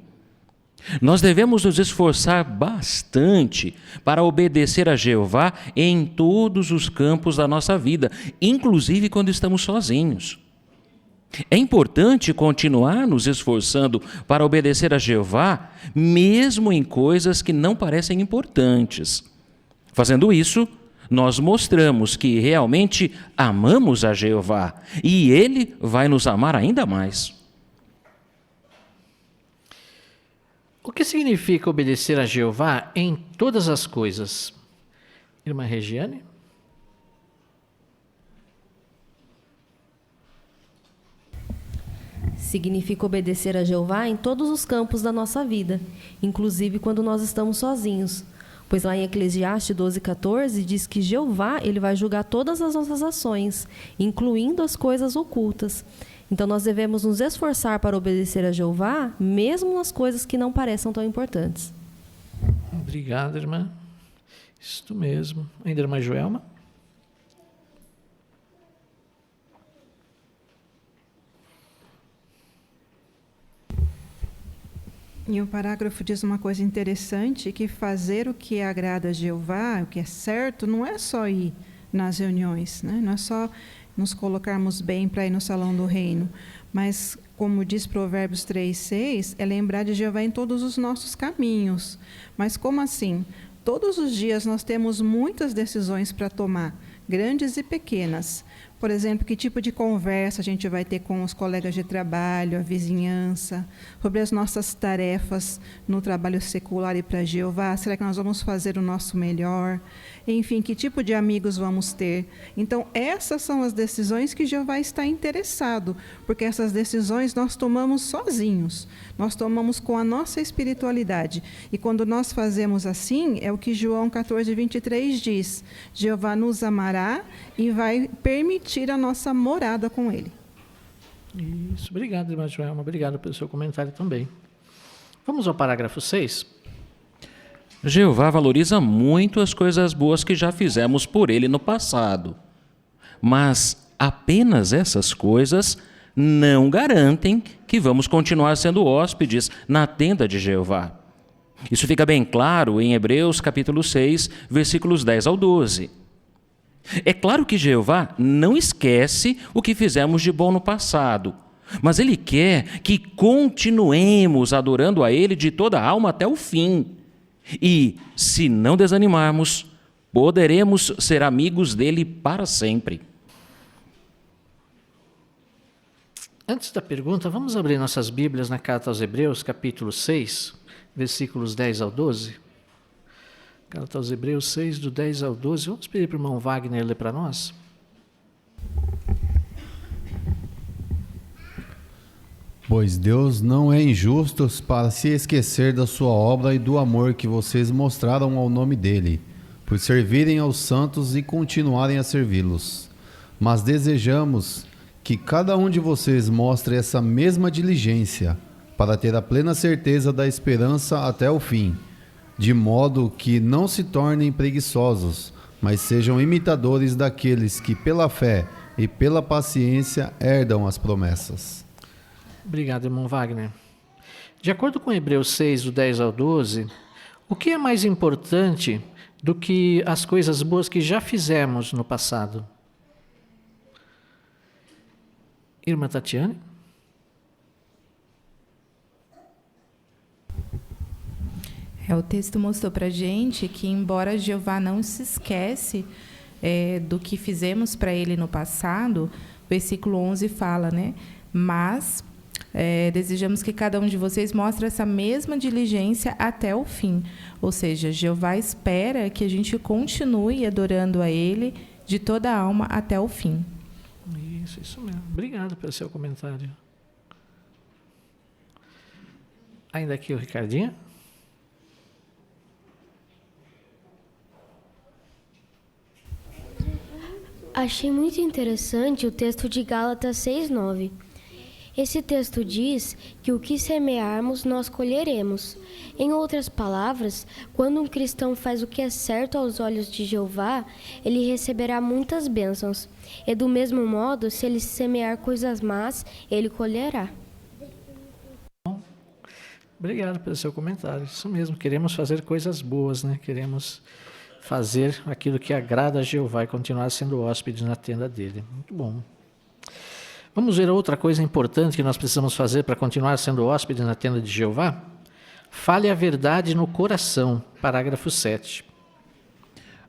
Nós devemos nos esforçar bastante para obedecer a Jeová em todos os campos da nossa vida, inclusive quando estamos sozinhos. É importante continuar nos esforçando para obedecer a Jeová, mesmo em coisas que não parecem importantes. Fazendo isso, nós mostramos que realmente amamos a Jeová e Ele vai nos amar ainda mais. O que significa obedecer a Jeová em todas as coisas? Irmã Regiane? Significa obedecer a Jeová em todos os campos da nossa vida, inclusive quando nós estamos sozinhos. Pois lá em Eclesiastes 12:14 diz que Jeová ele vai julgar todas as nossas ações, incluindo as coisas ocultas. Então nós devemos nos esforçar para obedecer a Jeová, mesmo nas coisas que não pareçam tão importantes. Obrigado, irmã. Isso mesmo. Ainda, irmã Joelma? E o parágrafo diz uma coisa interessante, que fazer o que agrada a Jeová, o que é certo, não é só ir nas reuniões, né? Não é só nos colocarmos bem para ir no Salão do Reino, mas, como diz Provérbios 3:6, é lembrar de Jeová em todos os nossos caminhos. Mas como assim? Todos os dias nós temos muitas decisões para tomar, grandes e pequenas. Por exemplo, que tipo de conversa a gente vai ter com os colegas de trabalho, a vizinhança, sobre as nossas tarefas no trabalho secular e para Jeová? Será que nós vamos fazer o nosso melhor? Enfim, que tipo de amigos vamos ter? Então, essas são as decisões que Jeová está interessado, porque essas decisões nós tomamos sozinhos, nós tomamos com a nossa espiritualidade. E quando nós fazemos assim, é o que João 14:23 diz: Jeová nos amará e vai permitir a nossa morada com Ele. Isso, obrigado, irmã Joelma, obrigado pelo seu comentário também. Vamos ao parágrafo 6. Jeová valoriza muito as coisas boas que já fizemos por Ele no passado, mas apenas essas coisas não garantem que vamos continuar sendo hóspedes na tenda de Jeová. Isso fica bem claro em Hebreus capítulo 6, versículos 10 ao 12. É claro que Jeová não esquece o que fizemos de bom no passado, mas Ele quer que continuemos adorando a Ele de toda a alma até o fim. E, se não desanimarmos, poderemos ser amigos dele para sempre. Antes da pergunta, vamos abrir nossas Bíblias na Carta aos Hebreus, capítulo 6, versículos 10 ao 12. Carta aos Hebreus 6, do 10 ao 12. Vamos pedir para o irmão Wagner ler para nós? Pois Deus não é injusto para se esquecer da sua obra e do amor que vocês mostraram ao nome dele, por servirem aos santos e continuarem a servi-los. Mas desejamos que cada um de vocês mostre essa mesma diligência, para ter a plena certeza da esperança até o fim, de modo que não se tornem preguiçosos, mas sejam imitadores daqueles que pela fé e pela paciência herdam as promessas. Obrigado, irmão Wagner. De acordo com Hebreus 6, do 10 ao 12, o que é mais importante do que as coisas boas que já fizemos no passado? Irmã Tatiane? O texto mostrou para a gente que, embora Jeová não se esquece do que fizemos para Ele no passado, o versículo 11 fala, né? Mas desejamos que cada um de vocês mostre essa mesma diligência até o fim. Ou seja, Jeová espera que a gente continue adorando a Ele de toda a alma até o fim. Isso mesmo. Obrigado pelo seu comentário. Ainda aqui o Ricardinho. Achei muito interessante o texto de Gálatas 6:9, Esse texto diz que o que semearmos, nós colheremos. Em outras palavras, quando um cristão faz o que é certo aos olhos de Jeová, ele receberá muitas bênçãos. E do mesmo modo, se ele semear coisas más, ele colherá. Obrigado pelo seu comentário. Isso mesmo, queremos fazer coisas boas, né? Queremos fazer aquilo que agrada a Jeová e continuar sendo hóspedes na tenda dele. Muito bom. Vamos ver outra coisa importante que nós precisamos fazer para continuar sendo hóspedes na tenda de Jeová? Fale a verdade no coração, parágrafo 7.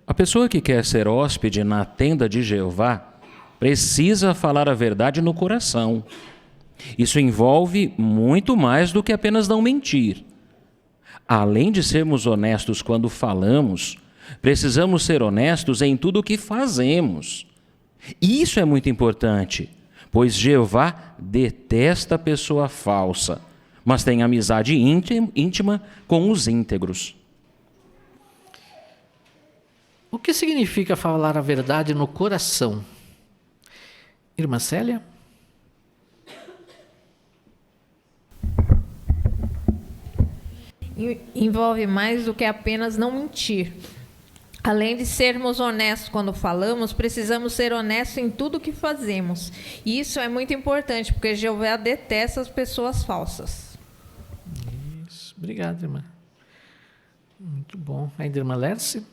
A pessoa que quer ser hóspede na tenda de Jeová precisa falar a verdade no coração. Isso envolve muito mais do que apenas não mentir. Além de sermos honestos quando falamos, precisamos ser honestos em tudo o que fazemos. Isso é muito importante, pois Jeová detesta a pessoa falsa, mas tem amizade íntima com os íntegros. O que significa falar a verdade no coração? Irmã Célia? Envolve mais do que apenas não mentir. Além de sermos honestos quando falamos, precisamos ser honestos em tudo que fazemos. E isso é muito importante, porque Jeová detesta as pessoas falsas. Isso. Obrigado, irmã. Muito bom. Ainda, irmã Lerce?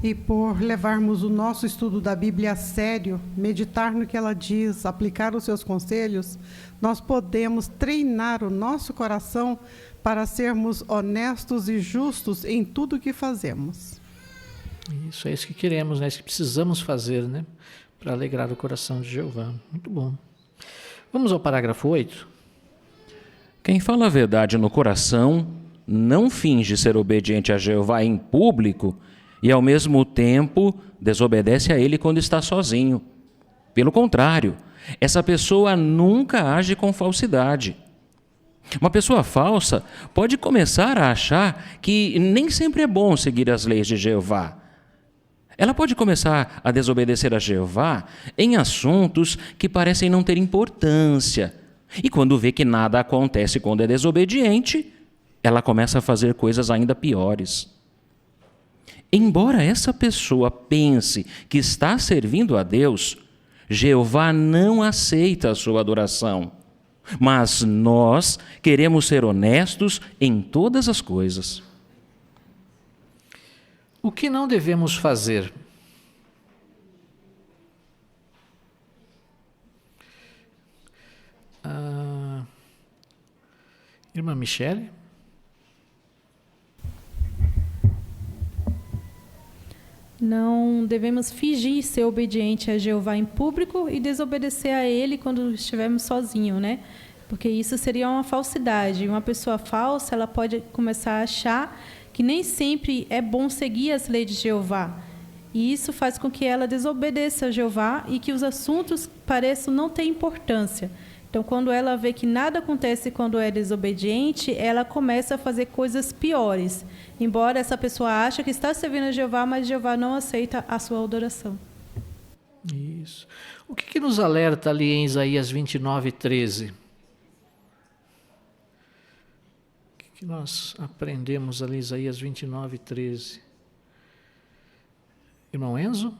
E por levarmos o nosso estudo da Bíblia a sério, meditar no que ela diz, aplicar os seus conselhos, nós podemos treinar o nosso coração para sermos honestos e justos em tudo que fazemos. Isso é isso que queremos, né? É isso que precisamos fazer, né? Para alegrar o coração de Jeová. Muito bom. Vamos ao parágrafo 8. Quem fala a verdade no coração não finge ser obediente a Jeová em público e, ao mesmo tempo, desobedece a ele quando está sozinho. Pelo contrário, essa pessoa nunca age com falsidade. Uma pessoa falsa pode começar a achar que nem sempre é bom seguir as leis de Jeová. Ela pode começar a desobedecer a Jeová em assuntos que parecem não ter importância. E quando vê que nada acontece quando é desobediente, ela começa a fazer coisas ainda piores. Embora essa pessoa pense que está servindo a Deus, Jeová não aceita a sua adoração. Mas nós queremos ser honestos em todas as coisas. O que não devemos fazer? Irmã Michele? Não devemos fingir ser obediente a Jeová em público e desobedecer a Ele quando estivermos sozinhos, né? Porque isso seria uma falsidade. Uma pessoa falsa, ela pode começar a achar que nem sempre é bom seguir as leis de Jeová. E isso faz com que ela desobedeça a Jeová e que os assuntos pareçam não ter importância. Então, quando ela vê que nada acontece quando é desobediente, ela começa a fazer coisas piores. Embora essa pessoa ache que está servindo a Jeová, mas Jeová não aceita a sua adoração. Isso. O que nos alerta ali em Isaías 29:13? O que nós aprendemos ali em Isaías 29:13? Irmão Enzo?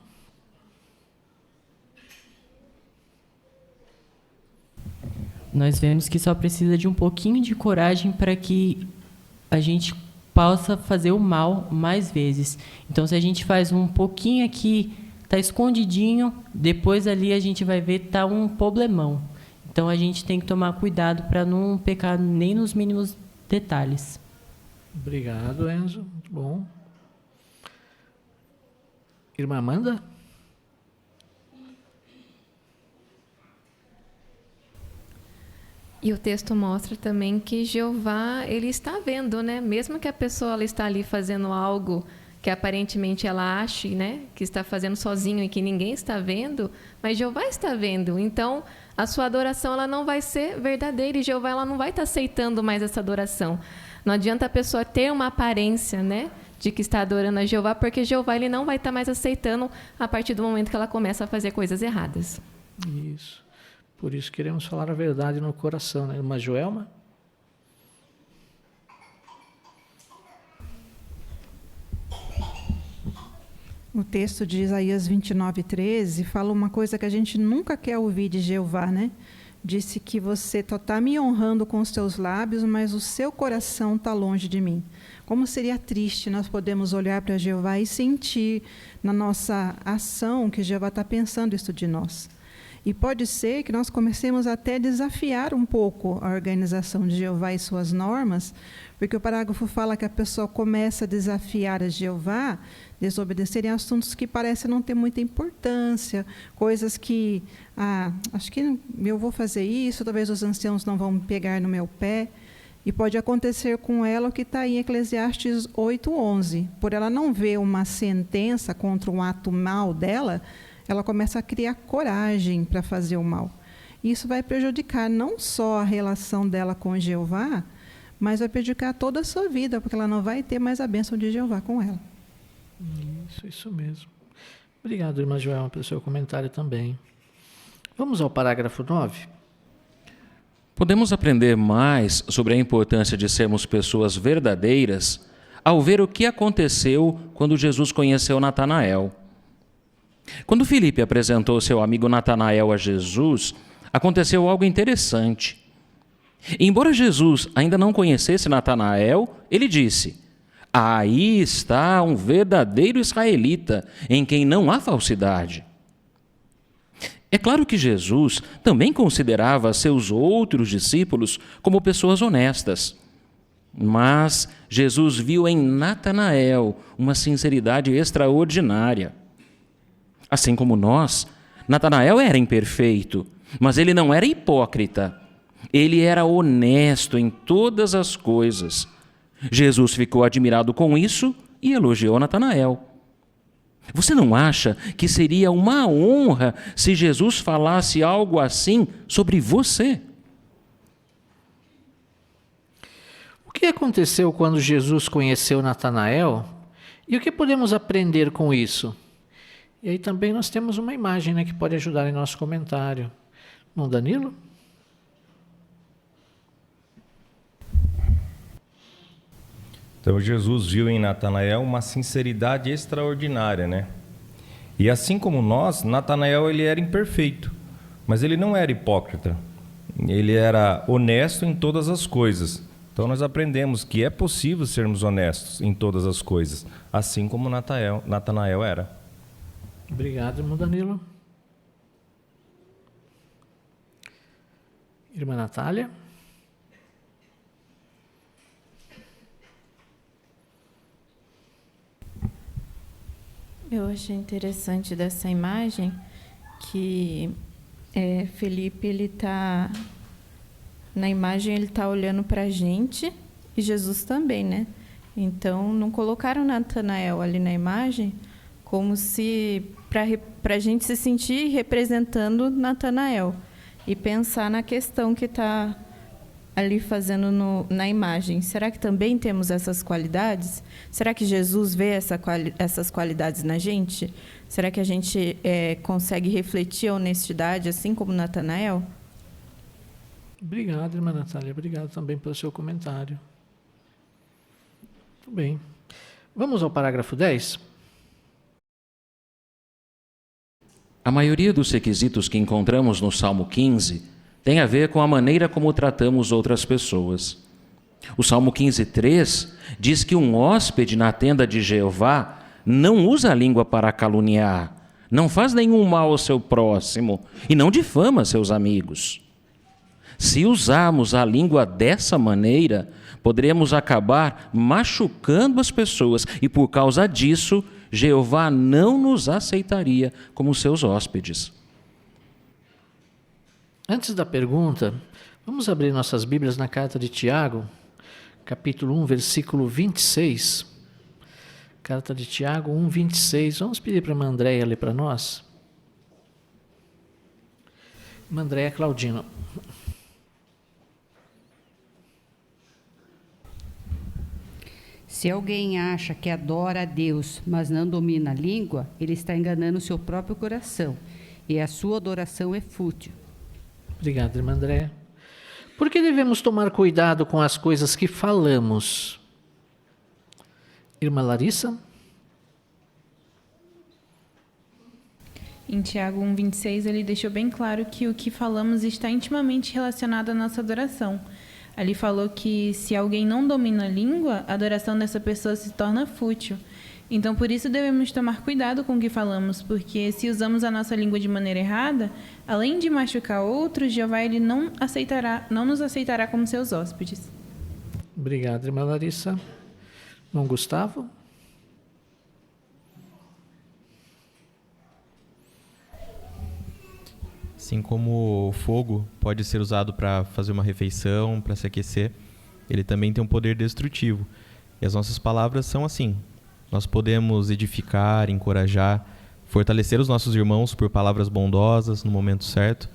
Nós vemos que só precisa de um pouquinho de coragem para que a gente possa fazer o mal mais vezes. Então, se a gente faz um pouquinho aqui, está escondidinho, depois ali a gente vai ver que está um problemão. Então, a gente tem que tomar cuidado para não pecar nem nos mínimos detalhes. Obrigado, Enzo. Muito bom. Irmã Amanda? E o texto mostra também que Jeová, ele está vendo, né? Mesmo que a pessoa ela está ali fazendo algo que aparentemente ela ache, né, que está fazendo sozinho e que ninguém está vendo, mas Jeová está vendo. Então, a sua adoração ela não vai ser verdadeira e Jeová ela não vai estar aceitando mais essa adoração. Não adianta a pessoa ter uma aparência, né, de que está adorando a Jeová, porque Jeová ele não vai estar mais aceitando a partir do momento que ela começa a fazer coisas erradas. Isso. Por isso queremos falar a verdade no coração, né? Irmã Joelma? O texto de Isaías 29:13 fala uma coisa que a gente nunca quer ouvir de Jeová, né? Disse que você está me honrando com os teus lábios, mas o seu coração está longe de mim. Como seria triste nós podemos olhar para Jeová e sentir na nossa ação que Jeová está pensando isso de nós. E pode ser que nós comecemos até a desafiar um pouco a organização de Jeová e suas normas, porque o parágrafo fala que a pessoa começa a desafiar a Jeová, desobedecer em assuntos que parecem não ter muita importância, coisas que, acho que eu vou fazer isso, talvez os anciãos não vão pegar no meu pé. E pode acontecer com ela o que está em Eclesiastes 8:11. Por ela não ver uma sentença contra um ato mal dela, ela começa a criar coragem para fazer o mal. Isso vai prejudicar não só a relação dela com Jeová, mas vai prejudicar toda a sua vida, porque ela não vai ter mais a bênção de Jeová com ela. Isso mesmo. Obrigado, irmã Joelma, pelo seu comentário também. Vamos ao parágrafo 9. Podemos aprender mais sobre a importância de sermos pessoas verdadeiras ao ver o que aconteceu quando Jesus conheceu Natanael. Quando Filipe apresentou seu amigo Natanael a Jesus, aconteceu algo interessante. Embora Jesus ainda não conhecesse Natanael, ele disse: aí está um verdadeiro israelita, em quem não há falsidade. É claro que Jesus também considerava seus outros discípulos como pessoas honestas. Mas Jesus viu em Natanael uma sinceridade extraordinária. Assim como nós, Natanael era imperfeito, mas ele não era hipócrita. Ele era honesto em todas as coisas. Jesus ficou admirado com isso e elogiou Natanael. Você não acha que seria uma honra se Jesus falasse algo assim sobre você? O que aconteceu quando Jesus conheceu Natanael? E o que podemos aprender com isso? E aí também nós temos uma imagem, né, que pode ajudar em nosso comentário. Não, Danilo? Então Jesus viu em Natanael uma sinceridade extraordinária, né? E assim como nós, Natanael ele era imperfeito, mas ele não era hipócrita. Ele era honesto em todas as coisas. Então nós aprendemos que é possível sermos honestos em todas as coisas, assim como Natanael era. Obrigado, irmão Danilo. Irmã Natália? Eu achei interessante dessa imagem que Felipe, ele tá na imagem, ele está olhando para a gente e Jesus também, né? Então, não colocaram Natanael ali na imagem como se para a gente se sentir representando Natanael e pensar na questão que está ali fazendo na imagem. Será que também temos essas qualidades? Será que Jesus vê essas qualidades na gente? Será que a gente consegue refletir a honestidade assim como Natanael? Obrigado, irmã Natália. Obrigado também pelo seu comentário. Muito bem. Vamos ao parágrafo 10. A maioria dos requisitos que encontramos no Salmo 15 tem a ver com a maneira como tratamos outras pessoas. O Salmo 15:3 diz que um hóspede na tenda de Jeová não usa a língua para caluniar, não faz nenhum mal ao seu próximo e não difama seus amigos. Se usarmos a língua dessa maneira, poderemos acabar machucando as pessoas e, por causa disso, Jeová não nos aceitaria como seus hóspedes. Antes da pergunta, vamos abrir nossas Bíblias na carta de Tiago, capítulo 1, versículo 26. Carta de Tiago 1, 26. Vamos pedir para a irmã Andréia ler para nós. Irmã Andréia Claudino. Se alguém acha que adora a Deus, mas não domina a língua, ele está enganando o seu próprio coração, e a sua adoração é fútil. Obrigado, irmã Andréa. Por que devemos tomar cuidado com as coisas que falamos? Irmã Larissa? Em Tiago 1,26, ele deixou bem claro que o que falamos está intimamente relacionado à nossa adoração. Ali falou que se alguém não domina a língua, a adoração dessa pessoa se torna fútil. Então, por isso devemos tomar cuidado com o que falamos, porque se usamos a nossa língua de maneira errada, além de machucar outros, Jeová ele não nos aceitará como seus hóspedes. Obrigado, irmã Larissa. Irmão Gustavo? Assim como o fogo pode ser usado para fazer uma refeição, para se aquecer, ele também tem um poder destrutivo. E as nossas palavras são assim. Nós podemos edificar, encorajar, fortalecer os nossos irmãos por palavras bondosas no momento certo,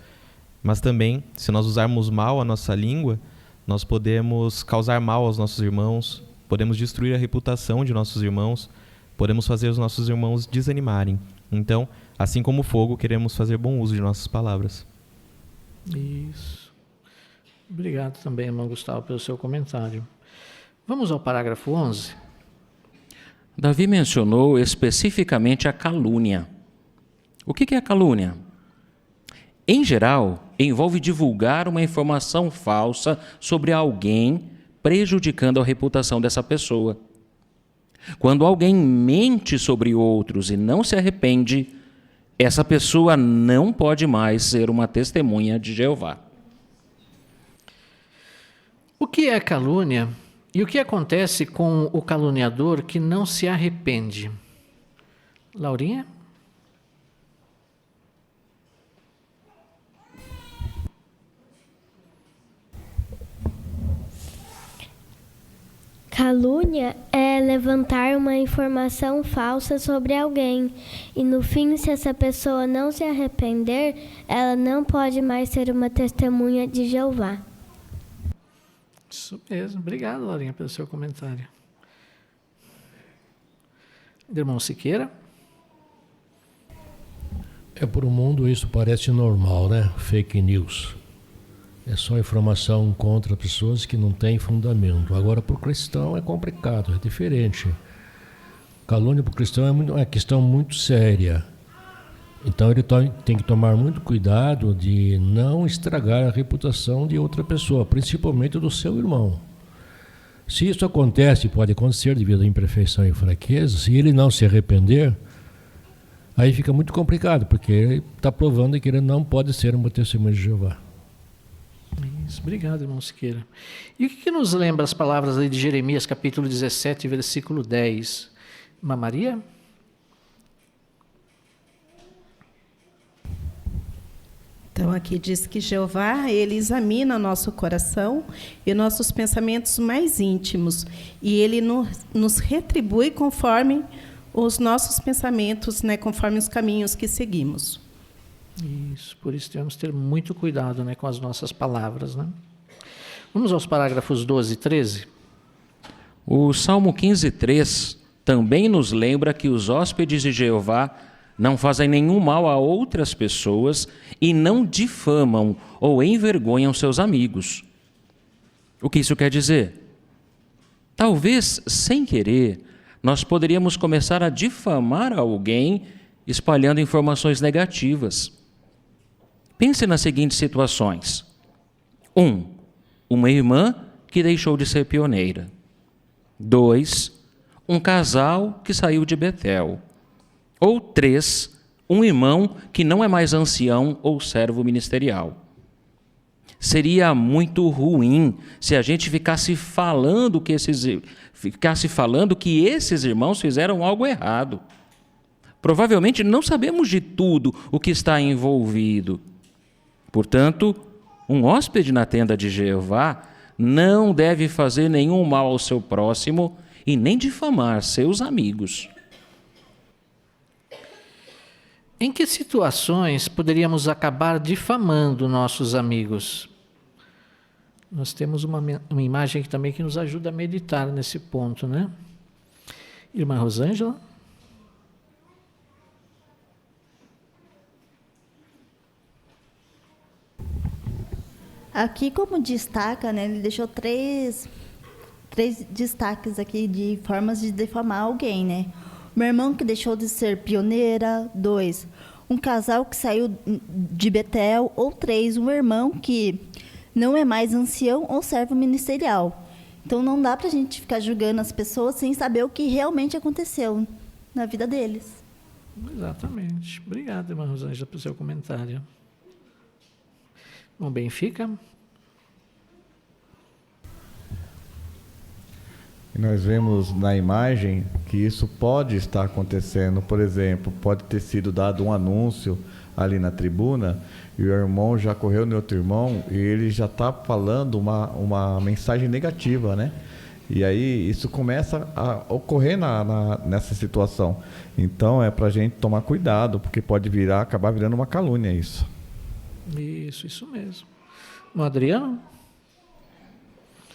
mas também, se nós usarmos mal a nossa língua, nós podemos causar mal aos nossos irmãos, podemos destruir a reputação de nossos irmãos, podemos fazer os nossos irmãos desanimarem. Então, assim como o fogo, queremos fazer bom uso de nossas palavras. Isso. Obrigado também, irmão Gustavo, pelo seu comentário. Vamos ao parágrafo 11. Davi mencionou especificamente a calúnia. O que é a calúnia? Em geral, envolve divulgar uma informação falsa sobre alguém, prejudicando a reputação dessa pessoa. Quando alguém mente sobre outros e não se arrepende, essa pessoa não pode mais ser uma testemunha de Jeová. O que é calúnia? E o que acontece com o caluniador que não se arrepende? Laurinha? Calúnia é levantar uma informação falsa sobre alguém e no fim, se essa pessoa não se arrepender, ela não pode mais ser uma testemunha de Jeová. Isso mesmo. Obrigado, Laurinha, pelo seu comentário. Irmão Siqueira? Para o mundo isso parece normal, né? Fake news. É só informação contra pessoas que não têm fundamento. Agora, para o cristão é complicado, é diferente. Calúnia para o cristão é uma questão muito séria. Então ele tem que tomar muito cuidado de não estragar a reputação de outra pessoa, principalmente do seu irmão. Se isso acontece, pode acontecer devido à imperfeição e fraqueza, se ele não se arrepender, aí fica muito complicado, porque ele está provando que ele não pode ser uma testemunha de Jeová. Isso. Obrigado, irmão Siqueira. E o que nos lembra as palavras aí de Jeremias, capítulo 17, versículo 10? Irmã Maria? Então aqui diz que Jeová, ele examina nosso coração e nossos pensamentos mais íntimos, e ele nos retribui conforme os nossos pensamentos, né, conforme os caminhos que seguimos. Isso, por isso devemos ter muito cuidado, né, com as nossas palavras, né? Vamos aos parágrafos 12 e 13. O Salmo 15:3 também nos lembra que os hóspedes de Jeová não fazem nenhum mal a outras pessoas e não difamam ou envergonham seus amigos. O que isso quer dizer? Talvez, sem querer, nós poderíamos começar a difamar alguém espalhando informações negativas. Pense nas seguintes situações. 1. Uma irmã que deixou de ser pioneira. 2. Um casal que saiu de Betel. Ou 3. Um irmão que não é mais ancião ou servo ministerial. Seria muito ruim se a gente ficasse falando que esses irmãos fizeram algo errado. Provavelmente não sabemos de tudo o que está envolvido. Portanto, um hóspede na tenda de Jeová não deve fazer nenhum mal ao seu próximo e nem difamar seus amigos. Em que situações poderíamos acabar difamando nossos amigos? Nós temos uma imagem aqui também que nos ajuda a meditar nesse ponto, né? Irmã Rosângela? Aqui, como destaca, né, ele deixou três destaques aqui de formas de difamar alguém, né? Meu irmão que deixou de ser pioneira. 2, um casal que saiu de Betel. Ou 3, um irmão que não é mais ancião ou servo ministerial. Então, não dá para a gente ficar julgando as pessoas sem saber o que realmente aconteceu na vida deles. Exatamente. Obrigado, irmã Rosângela, pelo seu comentário. Bom, Benfica. Nós vemos na imagem que isso pode estar acontecendo. Por exemplo, pode ter sido dado um anúncio ali na tribuna e o irmão já correu no outro irmão e ele já está falando uma mensagem negativa, né? E aí isso começa a ocorrer nessa situação. Então é para a gente tomar cuidado, porque pode acabar virando uma calúnia isso. Isso mesmo. Bom, Adriano?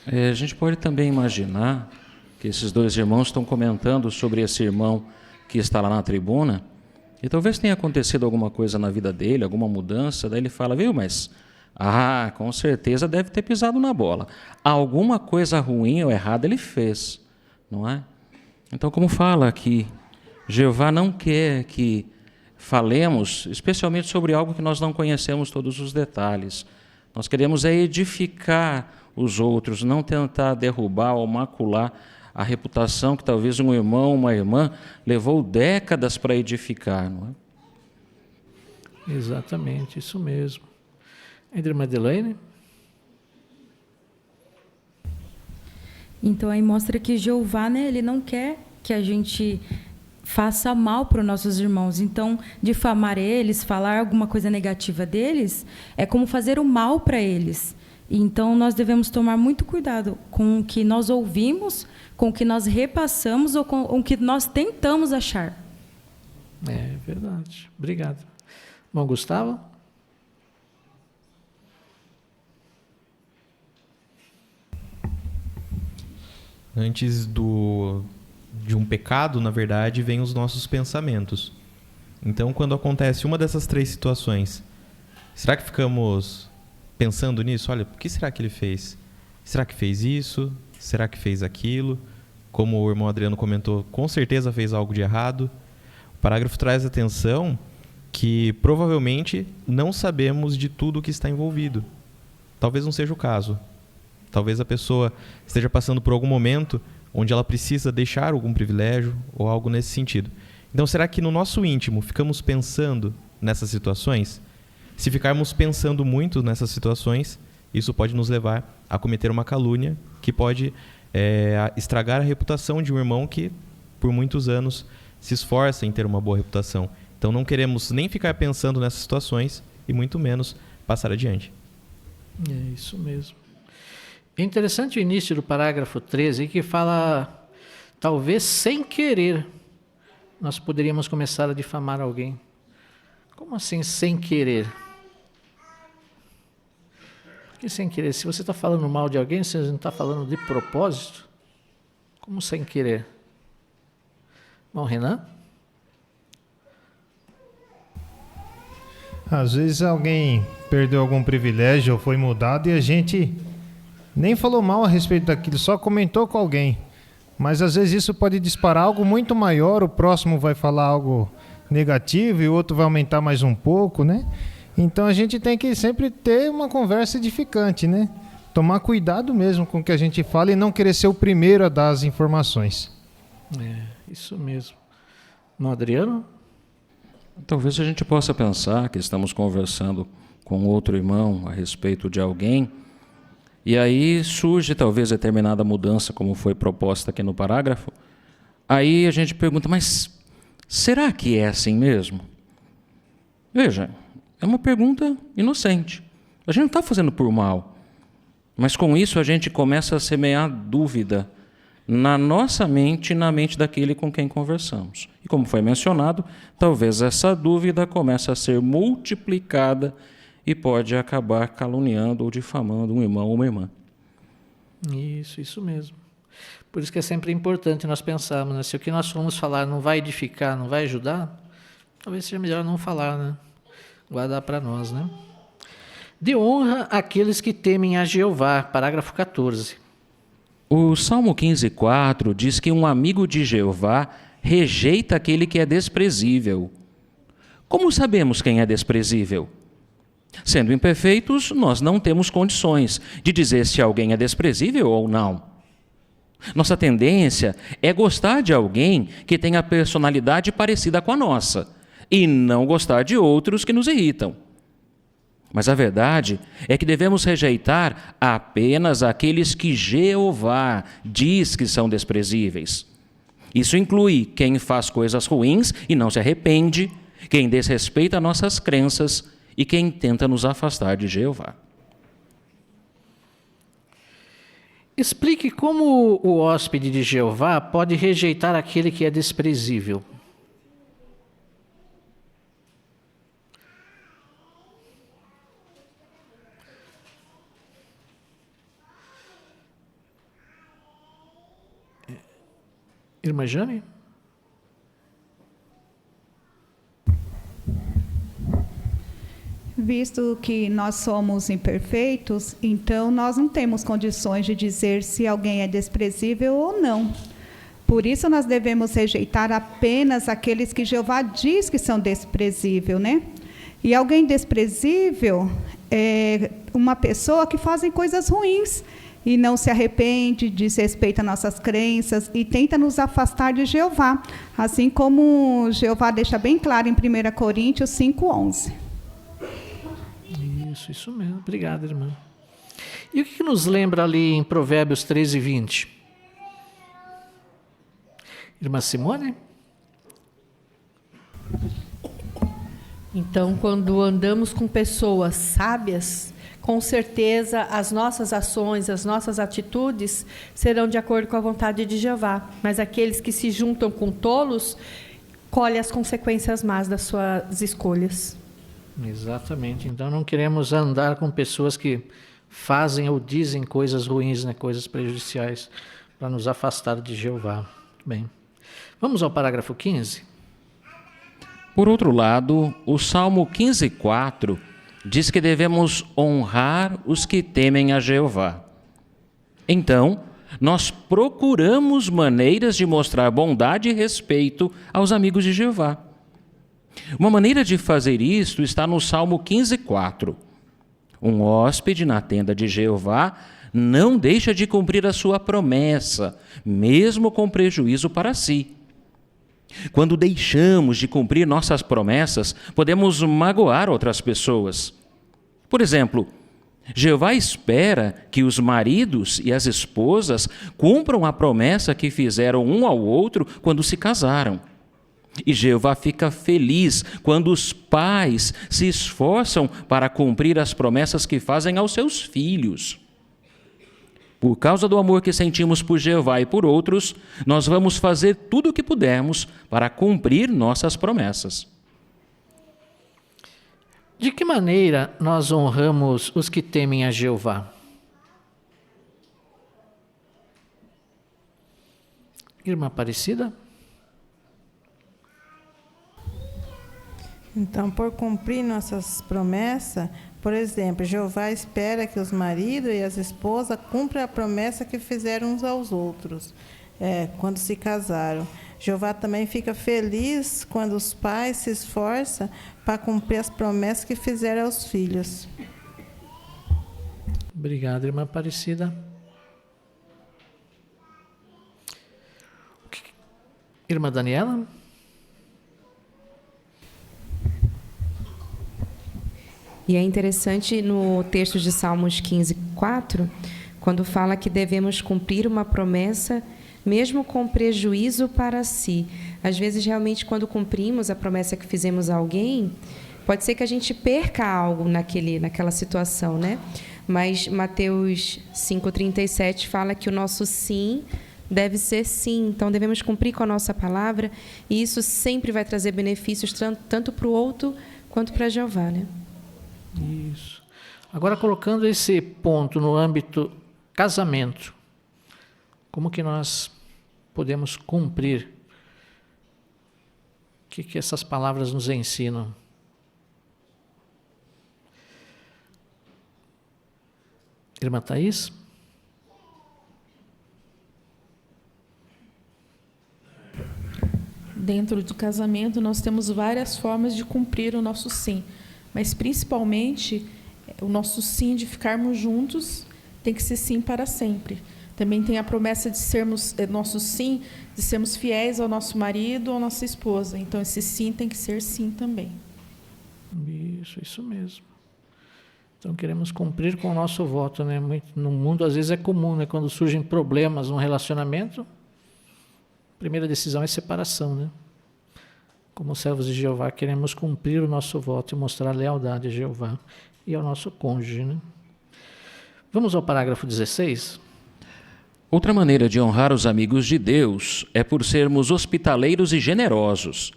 A gente pode também imaginar que esses dois irmãos estão comentando sobre esse irmão que está lá na tribuna e talvez tenha acontecido alguma coisa na vida dele, alguma mudança, daí ele fala, viu, mas com certeza deve ter pisado na bola. Alguma coisa ruim ou errada ele fez, não é? Então, como fala aqui, Jeová não quer que falemos, especialmente sobre algo que nós não conhecemos todos os detalhes. Nós queremos edificar os outros, não tentar derrubar ou macular a reputação que talvez um irmão, uma irmã, levou décadas para edificar, não é? Exatamente, isso mesmo. André Madeleine? Então, aí mostra que Jeová, né, ele não quer que a gente faça mal para os nossos irmãos. Então, difamar eles, falar alguma coisa negativa deles, é como fazer o mal para eles. Então, nós devemos tomar muito cuidado com o que nós ouvimos, com o que nós repassamos ou com o que nós tentamos achar. É verdade. Obrigado. Bom, Gustavo? Antes de um pecado, na verdade, vem os nossos pensamentos. Então, quando acontece uma dessas três situações, será que ficamos pensando nisso? Olha, o que será que ele fez? Será que fez isso? Será que fez aquilo? Como o irmão Adriano comentou, com certeza fez algo de errado. O parágrafo traz atenção que provavelmente não sabemos de tudo o que está envolvido. Talvez não seja o caso. Talvez a pessoa esteja passando por algum momento onde ela precisa deixar algum privilégio ou algo nesse sentido. Então, será que no nosso íntimo ficamos pensando nessas situações? Se ficarmos pensando muito nessas situações, isso pode nos levar a cometer uma calúnia que pode estragar a reputação de um irmão que, por muitos anos, se esforça em ter uma boa reputação. Então, não queremos nem ficar pensando nessas situações e muito menos passar adiante. É isso mesmo. É interessante o início do parágrafo 13, que fala, talvez sem querer, nós poderíamos começar a difamar alguém. Como assim sem querer? Porque sem querer, se você está falando mal de alguém, você não está falando de propósito? Como sem querer? Bom, Renan? Às vezes alguém perdeu algum privilégio ou foi mudado e a gente nem falou mal a respeito daquilo, só comentou com alguém. Mas às vezes isso pode disparar algo muito maior, o próximo vai falar algo negativo e o outro vai aumentar mais um pouco, né? Então a gente tem que sempre ter uma conversa edificante, né? Tomar cuidado mesmo com o que a gente fala e não querer ser o primeiro a dar as informações. É, isso mesmo. Não, Adriano? Talvez a gente possa pensar que estamos conversando com outro irmão a respeito de alguém, e aí surge talvez determinada mudança, como foi proposta aqui no parágrafo. Aí a gente pergunta, mas será que é assim mesmo? Veja, é uma pergunta inocente. A gente não está fazendo por mal, mas com isso a gente começa a semear dúvida na nossa mente e na mente daquele com quem conversamos. E como foi mencionado, talvez essa dúvida comece a ser multiplicada e pode acabar caluniando ou difamando um irmão ou uma irmã. Isso mesmo. Por isso que é sempre importante nós pensarmos, né? Se o que nós formos falar não vai edificar, não vai ajudar, talvez seja melhor não falar, né? Guardar para nós, né? De honra àqueles que temem a Jeová, parágrafo 14. O Salmo 15,4 diz que um amigo de Jeová rejeita aquele que é desprezível. Como sabemos quem é desprezível? Sendo imperfeitos, nós não temos condições de dizer se alguém é desprezível ou não. Nossa tendência é gostar de alguém que tenha personalidade parecida com a nossa e não gostar de outros que nos irritam. Mas a verdade é que devemos rejeitar apenas aqueles que Jeová diz que são desprezíveis. Isso inclui quem faz coisas ruins e não se arrepende, quem desrespeita nossas crenças e quem tenta nos afastar de Jeová. Explique como o hóspede de Jeová pode rejeitar aquele que é desprezível. Irmã Jane? Visto que nós somos imperfeitos, então nós não temos condições de dizer se alguém é desprezível ou não. Por isso nós devemos rejeitar apenas aqueles que Jeová diz que são desprezíveis, né? E alguém desprezível é uma pessoa que faz coisas ruins e não se arrepende, desrespeita nossas crenças e tenta nos afastar de Jeová, assim como Jeová deixa bem claro em 1 Coríntios 5:11. Isso mesmo. Obrigado, irmã. E o que nos lembra ali em Provérbios 13:20? Irmã Simone? Então, quando andamos com pessoas sábias, com certeza as nossas ações, as nossas atitudes serão de acordo com a vontade de Jeová. Mas aqueles que se juntam com tolos, colhem as consequências más das suas escolhas. Exatamente. Então não queremos andar com pessoas que fazem ou dizem coisas ruins, né? Coisas prejudiciais, para nos afastar de Jeová. Bem, vamos ao parágrafo 15. Por outro lado, o Salmo 15,4 diz que devemos honrar os que temem a Jeová. Então, nós procuramos maneiras de mostrar bondade e respeito aos amigos de Jeová. Uma maneira de fazer isto está no Salmo 15,4. Um hóspede na tenda de Jeová não deixa de cumprir a sua promessa, mesmo com prejuízo para si. Quando deixamos de cumprir nossas promessas, podemos magoar outras pessoas. Por exemplo, Jeová espera que os maridos e as esposas cumpram a promessa que fizeram um ao outro quando se casaram. E Jeová fica feliz quando os pais se esforçam para cumprir as promessas que fazem aos seus filhos. Por causa do amor que sentimos por Jeová e por outros, nós vamos fazer tudo o que pudermos para cumprir nossas promessas. De que maneira nós honramos os que temem a Jeová? Irmã Aparecida? Então, por cumprir nossas promessas, por exemplo, Jeová espera que os maridos e as esposas cumpram a promessa que fizeram uns aos outros, quando se casaram. Jeová também fica feliz quando os pais se esforçam para cumprir as promessas que fizeram aos filhos. Obrigado, irmã Aparecida. Irmã Daniela? E é interessante no texto de Salmos 15:4, quando fala que devemos cumprir uma promessa mesmo com prejuízo para si. Às vezes, realmente, quando cumprimos a promessa que fizemos a alguém, pode ser que a gente perca algo naquela situação, né? Mas Mateus 5:37 fala que o nosso sim deve ser sim. Então, devemos cumprir com a nossa palavra, e isso sempre vai trazer benefícios tanto para o outro quanto para Jeová, né? Isso. Agora, colocando esse ponto no âmbito casamento, Como que nós podemos cumprir? O que essas palavras nos ensinam? Irmã Thaís? Dentro do casamento, nós temos várias formas de cumprir o nosso sim, mas principalmente o nosso sim de ficarmos juntos tem que ser sim para sempre. Também tem a promessa de sermos, nosso sim, de sermos fiéis ao nosso marido ou à nossa esposa. Então, esse sim tem que ser sim também. Isso mesmo. Então, queremos cumprir com o nosso voto, né? No mundo, às vezes, é comum, né? Quando surgem problemas no relacionamento, a primeira decisão é separação, né? Como servos de Jeová, queremos cumprir o nosso voto e mostrar lealdade a Jeová e ao nosso cônjuge, né? Vamos ao parágrafo 16. Outra maneira de honrar os amigos de Deus é por sermos hospitaleiros e generosos.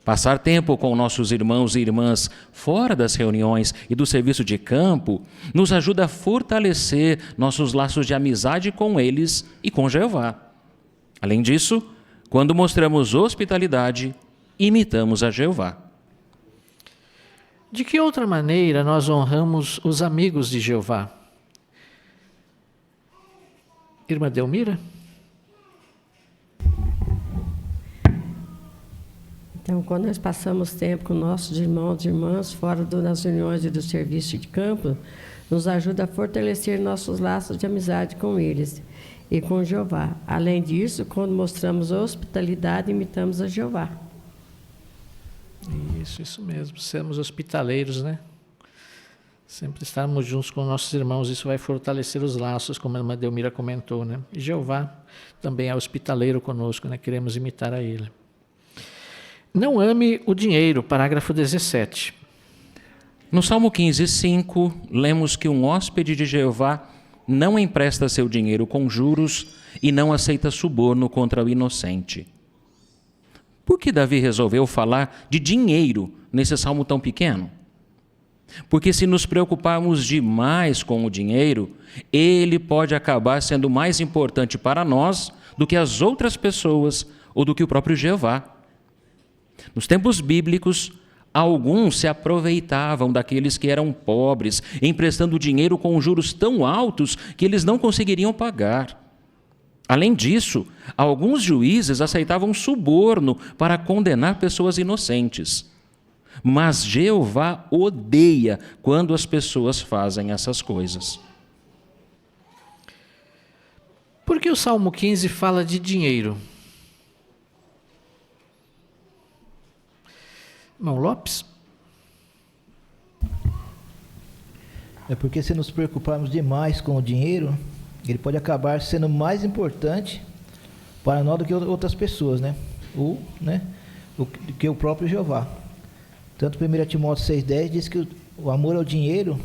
Passar tempo com nossos irmãos e irmãs fora das reuniões e do serviço de campo nos ajuda a fortalecer nossos laços de amizade com eles e com Jeová. Além disso, quando mostramos hospitalidade, imitamos a Jeová. De que outra maneira nós honramos os amigos de Jeová? Irmã Delmira? Então, quando nós passamos tempo com nossos irmãos e irmãs fora das reuniões e do serviço de campo, nos ajuda a fortalecer nossos laços de amizade com eles e com Jeová. Além disso, quando mostramos hospitalidade, imitamos a Jeová. Isso mesmo. Sermos hospitaleiros, né? Sempre estarmos juntos com nossos irmãos, isso vai fortalecer os laços, como a irmã Delmira comentou, né? E Jeová também é hospitaleiro conosco, né? Queremos imitar a Ele. Não ame o dinheiro, parágrafo 17. No Salmo 15:5, lemos que um hóspede de Jeová não empresta seu dinheiro com juros e não aceita suborno contra o inocente. Por que Davi resolveu falar de dinheiro nesse salmo tão pequeno? Porque se nos preocuparmos demais com o dinheiro, ele pode acabar sendo mais importante para nós do que as outras pessoas ou do que o próprio Jeová. Nos tempos bíblicos, alguns se aproveitavam daqueles que eram pobres, emprestando dinheiro com juros tão altos que eles não conseguiriam pagar. Além disso, alguns juízes aceitavam suborno para condenar pessoas inocentes. Mas Jeová odeia quando as pessoas fazem essas coisas. Por que o Salmo 15 fala de dinheiro? Irmão Lopes? É porque se nos preocuparmos demais com o dinheiro, ele pode acabar sendo mais importante para nós do que outras pessoas, né? Do que o próprio Jeová. Tanto 1 Timóteo 6,10 diz que o amor ao dinheiro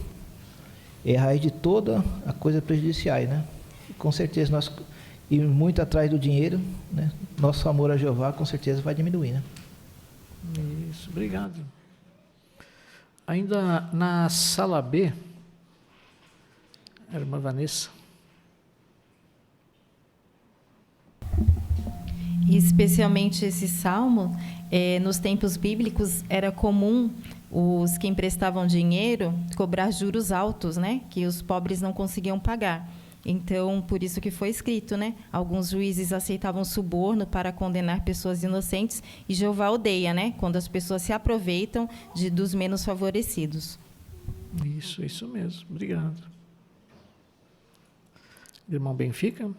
é a raiz de toda a coisa prejudiciais, né? E com certeza nós irmos muito atrás do dinheiro, né? Nosso amor a Jeová com certeza vai diminuir, né? Isso, obrigado. Ainda na sala B, a irmã Vanessa. E especialmente esse salmo, nos tempos bíblicos era comum os que emprestavam dinheiro cobrar juros altos, né? Que os pobres não conseguiam pagar. Então, por isso que foi escrito, né? Alguns juízes aceitavam suborno para condenar pessoas inocentes e Jeová odeia, né? Quando as pessoas se aproveitam dos menos favorecidos. Isso mesmo. Obrigado. Irmão Benfica?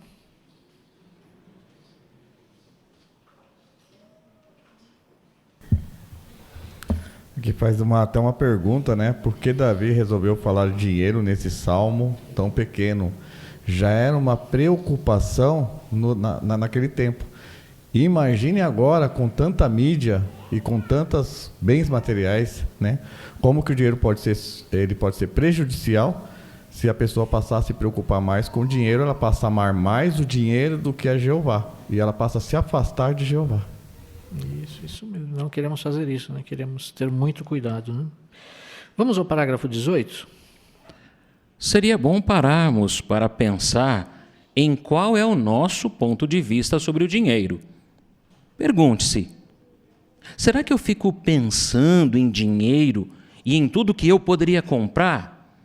Aqui faz até uma pergunta, né? Por que Davi resolveu falar de dinheiro nesse salmo tão pequeno? Já era uma preocupação naquele tempo. Imagine agora com tanta mídia e com tantos bens materiais, né? Como que o dinheiro pode ser prejudicial se a pessoa passar a se preocupar mais com o dinheiro, ela passa a amar mais o dinheiro do que a Jeová e ela passa a se afastar de Jeová. Isso mesmo. Não queremos fazer isso, né? Queremos ter muito cuidado, né? Vamos ao parágrafo 18. Seria bom pararmos para pensar em qual é o nosso ponto de vista sobre o dinheiro. Pergunte-se: será que eu fico pensando em dinheiro e em tudo que eu poderia comprar?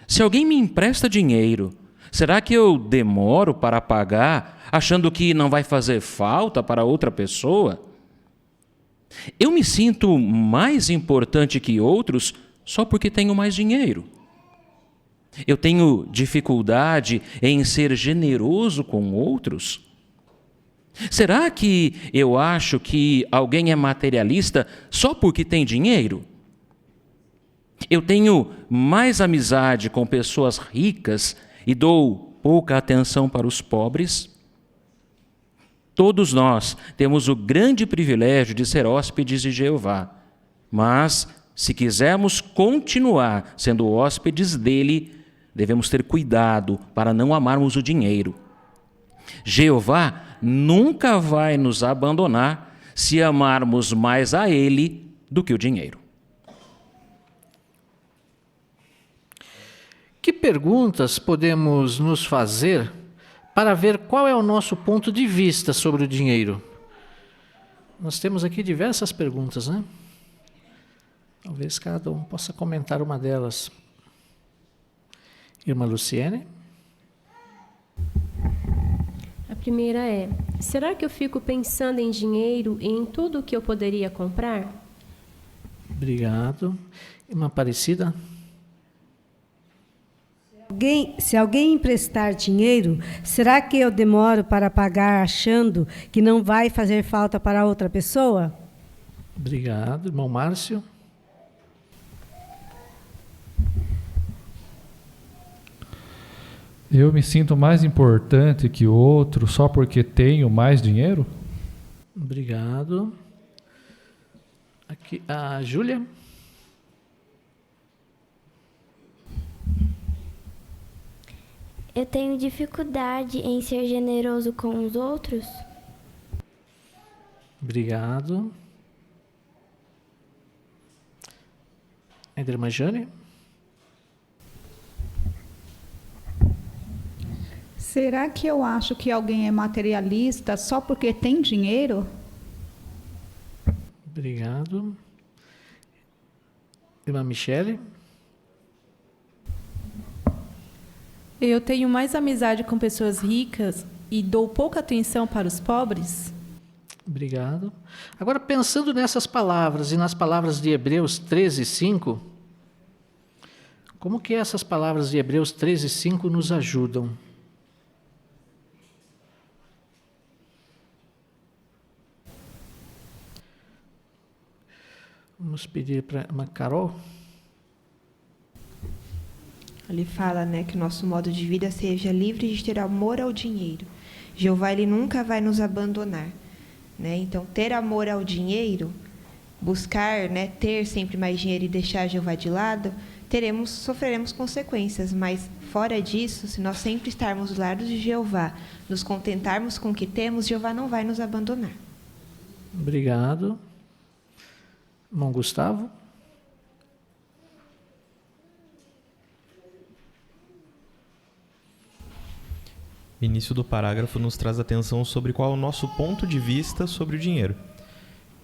Se alguém me empresta dinheiro, será que eu demoro para pagar, achando que não vai fazer falta para outra pessoa? Eu me sinto mais importante que outros só porque tenho mais dinheiro. Eu tenho dificuldade em ser generoso com outros? Será que eu acho que alguém é materialista só porque tem dinheiro? Eu tenho mais amizade com pessoas ricas e dou pouca atenção para os pobres? Todos nós temos o grande privilégio de ser hóspedes de Jeová, mas se quisermos continuar sendo hóspedes dele, devemos ter cuidado para não amarmos o dinheiro. Jeová nunca vai nos abandonar se amarmos mais a ele do que o dinheiro. Que perguntas podemos nos fazer para ver qual é o nosso ponto de vista sobre o dinheiro? Nós temos aqui diversas perguntas, né? Talvez cada um possa comentar uma delas. Irmã Luciene? A primeira é: será que eu fico pensando em dinheiro e em tudo o que eu poderia comprar? Obrigado. Irmã Aparecida? Se alguém emprestar dinheiro, será que eu demoro para pagar achando que não vai fazer falta para outra pessoa? Obrigado. Irmão Márcio? Eu me sinto mais importante que o outro só porque tenho mais dinheiro? Obrigado. Aqui, a Júlia? Eu tenho dificuldade em ser generoso com os outros? Obrigado. A irmã Jane? Será que eu acho que alguém é materialista só porque tem dinheiro? Obrigado. Irmã Michele? Eu tenho mais amizade com pessoas ricas e dou pouca atenção para os pobres? Obrigado. Agora, pensando nessas palavras e nas palavras de Hebreus 13:5, como que essas palavras de Hebreus 13:5 nos ajudam? Vamos pedir para a Carol. Ele fala, né, que o nosso modo de vida seja livre de ter amor ao dinheiro. Jeová, ele nunca vai nos abandonar, né? Então, ter amor ao dinheiro, buscar, né, ter sempre mais dinheiro e deixar Jeová de lado, sofreremos consequências, mas fora disso, se nós sempre estarmos do lado de Jeová, nos contentarmos com o que temos, Jeová não vai nos abandonar. Obrigado. Irmão Gustavo? O início do parágrafo nos traz atenção sobre qual é o nosso ponto de vista sobre o dinheiro.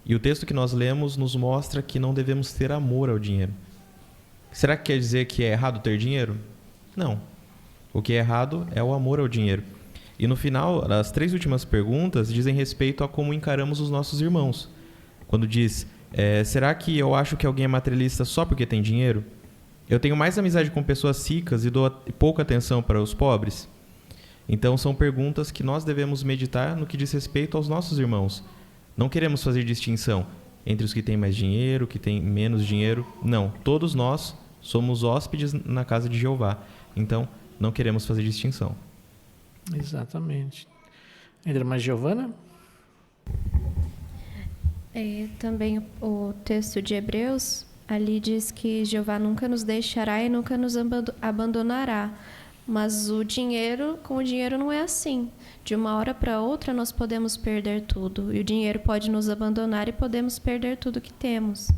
E o texto que nós lemos nos mostra que não devemos ter amor ao dinheiro. Será que quer dizer que é errado ter dinheiro? Não. O que é errado é o amor ao dinheiro. E no final, as 3 últimas perguntas dizem respeito a como encaramos os nossos irmãos. Quando diz, será que eu acho que alguém é materialista só porque tem dinheiro? Eu tenho mais amizade com pessoas ricas e dou pouca atenção para os pobres? Então, são perguntas que nós devemos meditar no que diz respeito aos nossos irmãos. Não queremos fazer distinção entre os que têm mais dinheiro, que têm menos dinheiro. Não, todos nós somos hóspedes na casa de Jeová. Então, não queremos fazer distinção. Exatamente. A irmã Giovana? Também o texto de Hebreus, ali diz que Jeová nunca nos deixará e nunca nos abandonará. Mas com o dinheiro não é assim. De uma hora para outra nós podemos perder tudo. E o dinheiro pode nos abandonar e podemos perder tudo que temos.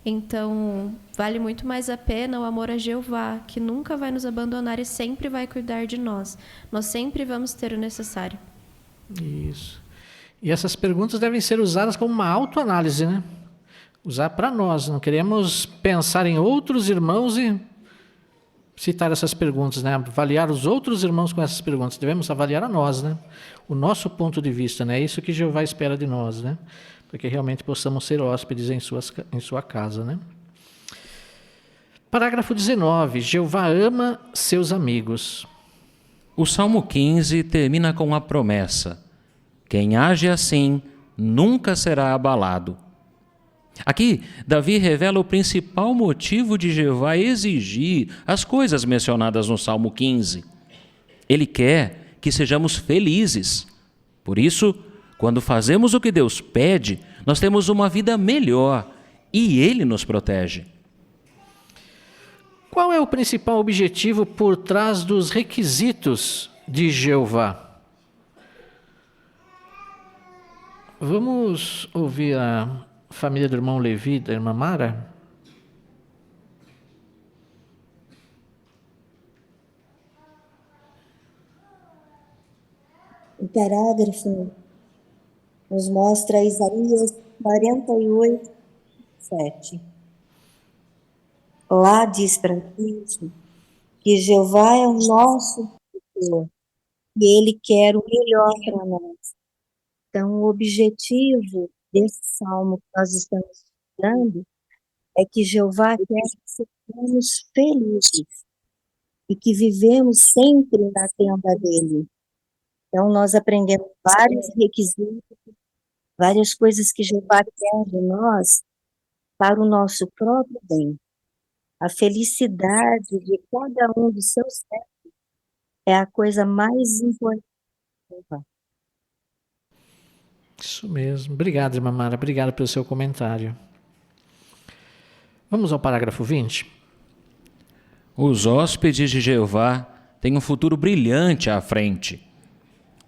Então, vale muito mais a pena o amor a Jeová, que nunca vai nos abandonar e sempre vai cuidar de nós. Nós sempre vamos ter o necessário. Isso. E essas perguntas devem ser usadas como uma autoanálise, né? Usar para nós. Não queremos pensar em outros irmãos e citar essas perguntas, né? Avaliar os outros irmãos com essas perguntas. Devemos avaliar a nós, né? O nosso ponto de vista, né? É isso que Jeová espera de nós, né? Para que realmente possamos ser hóspedes em sua casa, né? Parágrafo 19. Jeová ama seus amigos. O Salmo 15 termina com a promessa: quem age assim nunca será abalado. Aqui, Davi revela o principal motivo de Jeová exigir as coisas mencionadas no Salmo 15. Ele quer que sejamos felizes. Por isso, quando fazemos o que Deus pede, nós temos uma vida melhor e Ele nos protege. Qual é o principal objetivo por trás dos requisitos de Jeová? Vamos ouvir a família do irmão Levi, da irmã Mara? O parágrafo nos mostra Isaías 48, 7. Lá diz para Cristo que Jeová é o nosso Senhor e Ele quer o melhor para nós. Então, o objetivo desse salmo que nós estamos estudando é que Jeová quer que sejamos felizes e que vivemos sempre na tenda dele. Então, nós aprendemos vários requisitos, várias coisas que Jeová quer de nós para o nosso próprio bem. A felicidade de cada um dos seus servos é a coisa mais importante. Isso mesmo. Obrigado, irmã Mara. Obrigado pelo seu comentário. Vamos ao parágrafo 20. Os hóspedes de Jeová têm um futuro brilhante à frente.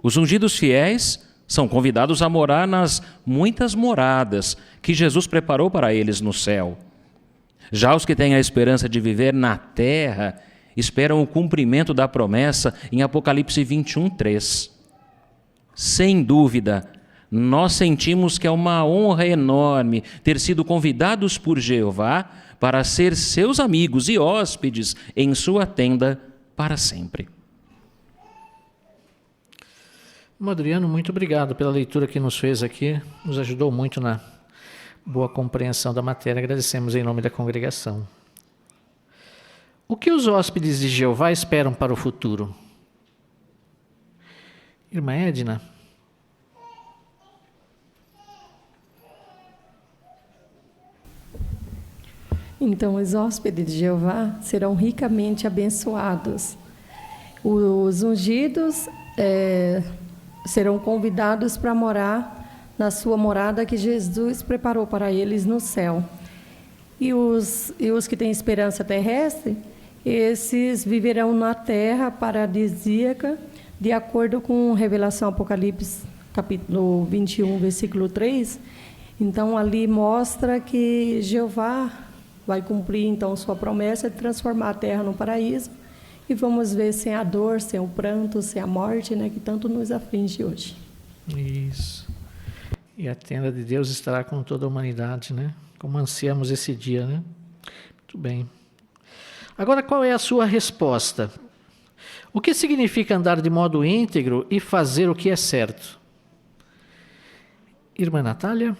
Os ungidos fiéis são convidados a morar nas muitas moradas que Jesus preparou para eles no céu. Já os que têm a esperança de viver na terra esperam o cumprimento da promessa em Apocalipse 21:3. Sem dúvida, nós sentimos que é uma honra enorme ter sido convidados por Jeová para ser seus amigos e hóspedes em sua tenda para sempre. Adriano, muito obrigado pela leitura que nos fez aqui. Nos ajudou muito na boa compreensão da matéria. Agradecemos em nome da congregação. O que os hóspedes de Jeová esperam para o futuro? Irmã Edna? Então, os hóspedes de Jeová serão ricamente abençoados. Os ungidos serão convidados para morar na sua morada que Jesus preparou para eles no céu. E os que têm esperança terrestre, esses viverão na terra paradisíaca, de acordo com Revelação Apocalipse, capítulo 21, versículo 3. Então, ali mostra que Jeová vai cumprir, então, sua promessa de transformar a terra no paraíso. E vamos ver sem a dor, sem o pranto, sem a morte, né, que tanto nos aflige hoje. Isso. E a tenda de Deus estará com toda a humanidade, né? Como ansiamos esse dia, né? Muito bem. Agora, qual é a sua resposta? O que significa andar de modo íntegro e fazer o que é certo? Irmã Natália?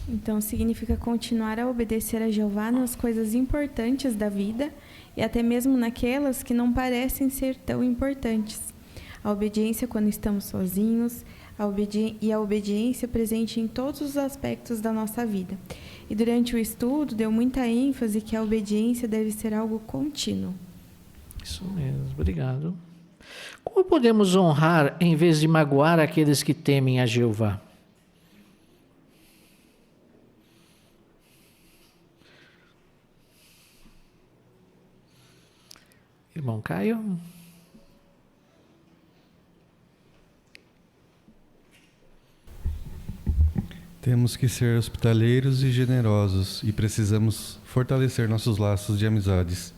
Então, significa continuar a obedecer a Jeová nas coisas importantes da vida e até mesmo naquelas que não parecem ser tão importantes. A obediência quando estamos sozinhos e a obediência presente em todos os aspectos da nossa vida. E durante o estudo, deu muita ênfase que a obediência deve ser algo contínuo. Isso mesmo, obrigado. Como podemos honrar em vez de magoar aqueles que temem a Jeová? Irmão Caio? Temos que ser hospitaleiros e generosos e precisamos fortalecer nossos laços de amizades.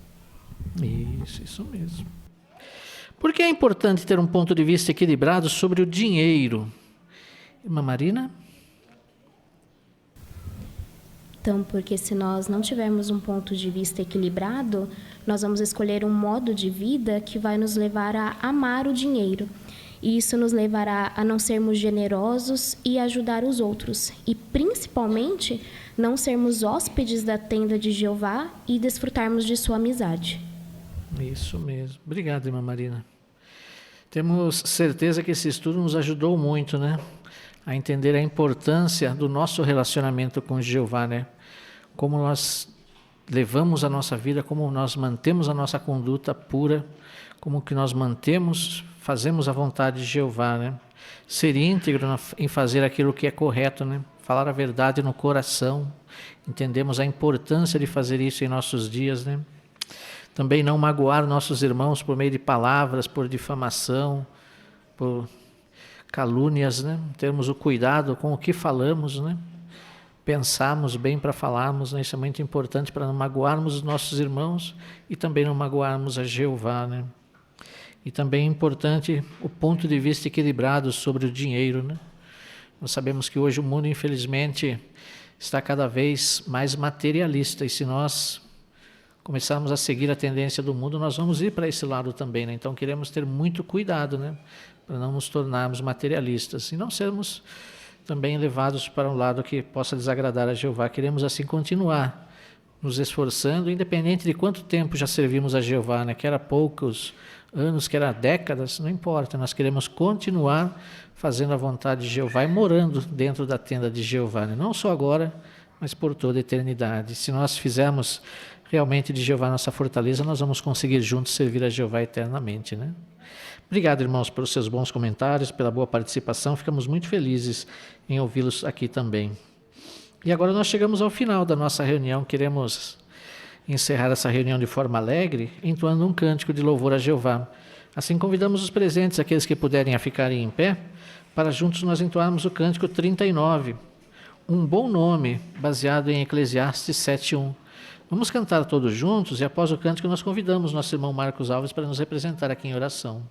Isso mesmo. Por que é importante ter um ponto de vista equilibrado sobre o dinheiro? Irmã Marina? Então, porque se nós não tivermos um ponto de vista equilibrado, nós vamos escolher um modo de vida que vai nos levar a amar o dinheiro. E isso nos levará a não sermos generosos e ajudar os outros. E, principalmente, não sermos hóspedes da tenda de Jeová e desfrutarmos de sua amizade. Isso mesmo. Obrigado, irmã Marina. Temos certeza que esse estudo nos ajudou muito, né? A entender a importância do nosso relacionamento com Jeová, né? Como nós levamos a nossa vida, como nós mantemos a nossa conduta pura, como que nós fazemos a vontade de Jeová, né? Ser íntegro em fazer aquilo que é correto, né? Falar a verdade no coração. Entendemos a importância de fazer isso em nossos dias, né? Também não magoar nossos irmãos por meio de palavras, por difamação, por calúnias, né? Termos o cuidado com o que falamos, né? Pensarmos bem para falarmos, né? Isso é muito importante para não magoarmos os nossos irmãos e também não magoarmos a Jeová, né? E também é importante o ponto de vista equilibrado sobre o dinheiro, né? Nós sabemos que hoje o mundo, infelizmente, está cada vez mais materialista, e se nós começarmos a seguir a tendência do mundo, nós vamos ir para esse lado também, né? Então queremos ter muito cuidado, né? Para não nos tornarmos materialistas e não sermos também levados para um lado que possa desagradar a Jeová. Queremos assim continuar nos esforçando, independente de quanto tempo já servimos a Jeová, né? Que era poucos anos, que era décadas, não importa, nós queremos continuar fazendo a vontade de Jeová e morando dentro da tenda de Jeová, né? Não só agora, mas por toda a eternidade. Se nós fizermos realmente de Jeová nossa fortaleza, nós vamos conseguir juntos servir a Jeová eternamente, né? Obrigado, irmãos, pelos seus bons comentários, pela boa participação, ficamos muito felizes em ouvi-los aqui também. E agora nós chegamos ao final da nossa reunião, queremos encerrar essa reunião de forma alegre, entoando um cântico de louvor a Jeová. Assim convidamos os presentes, aqueles que puderem a ficarem em pé, para juntos nós entoarmos o cântico 39, um bom nome, baseado em Eclesiastes 7:1. Vamos cantar todos juntos e após o cântico nós convidamos nosso irmão Marcos Alves para nos representar aqui em oração.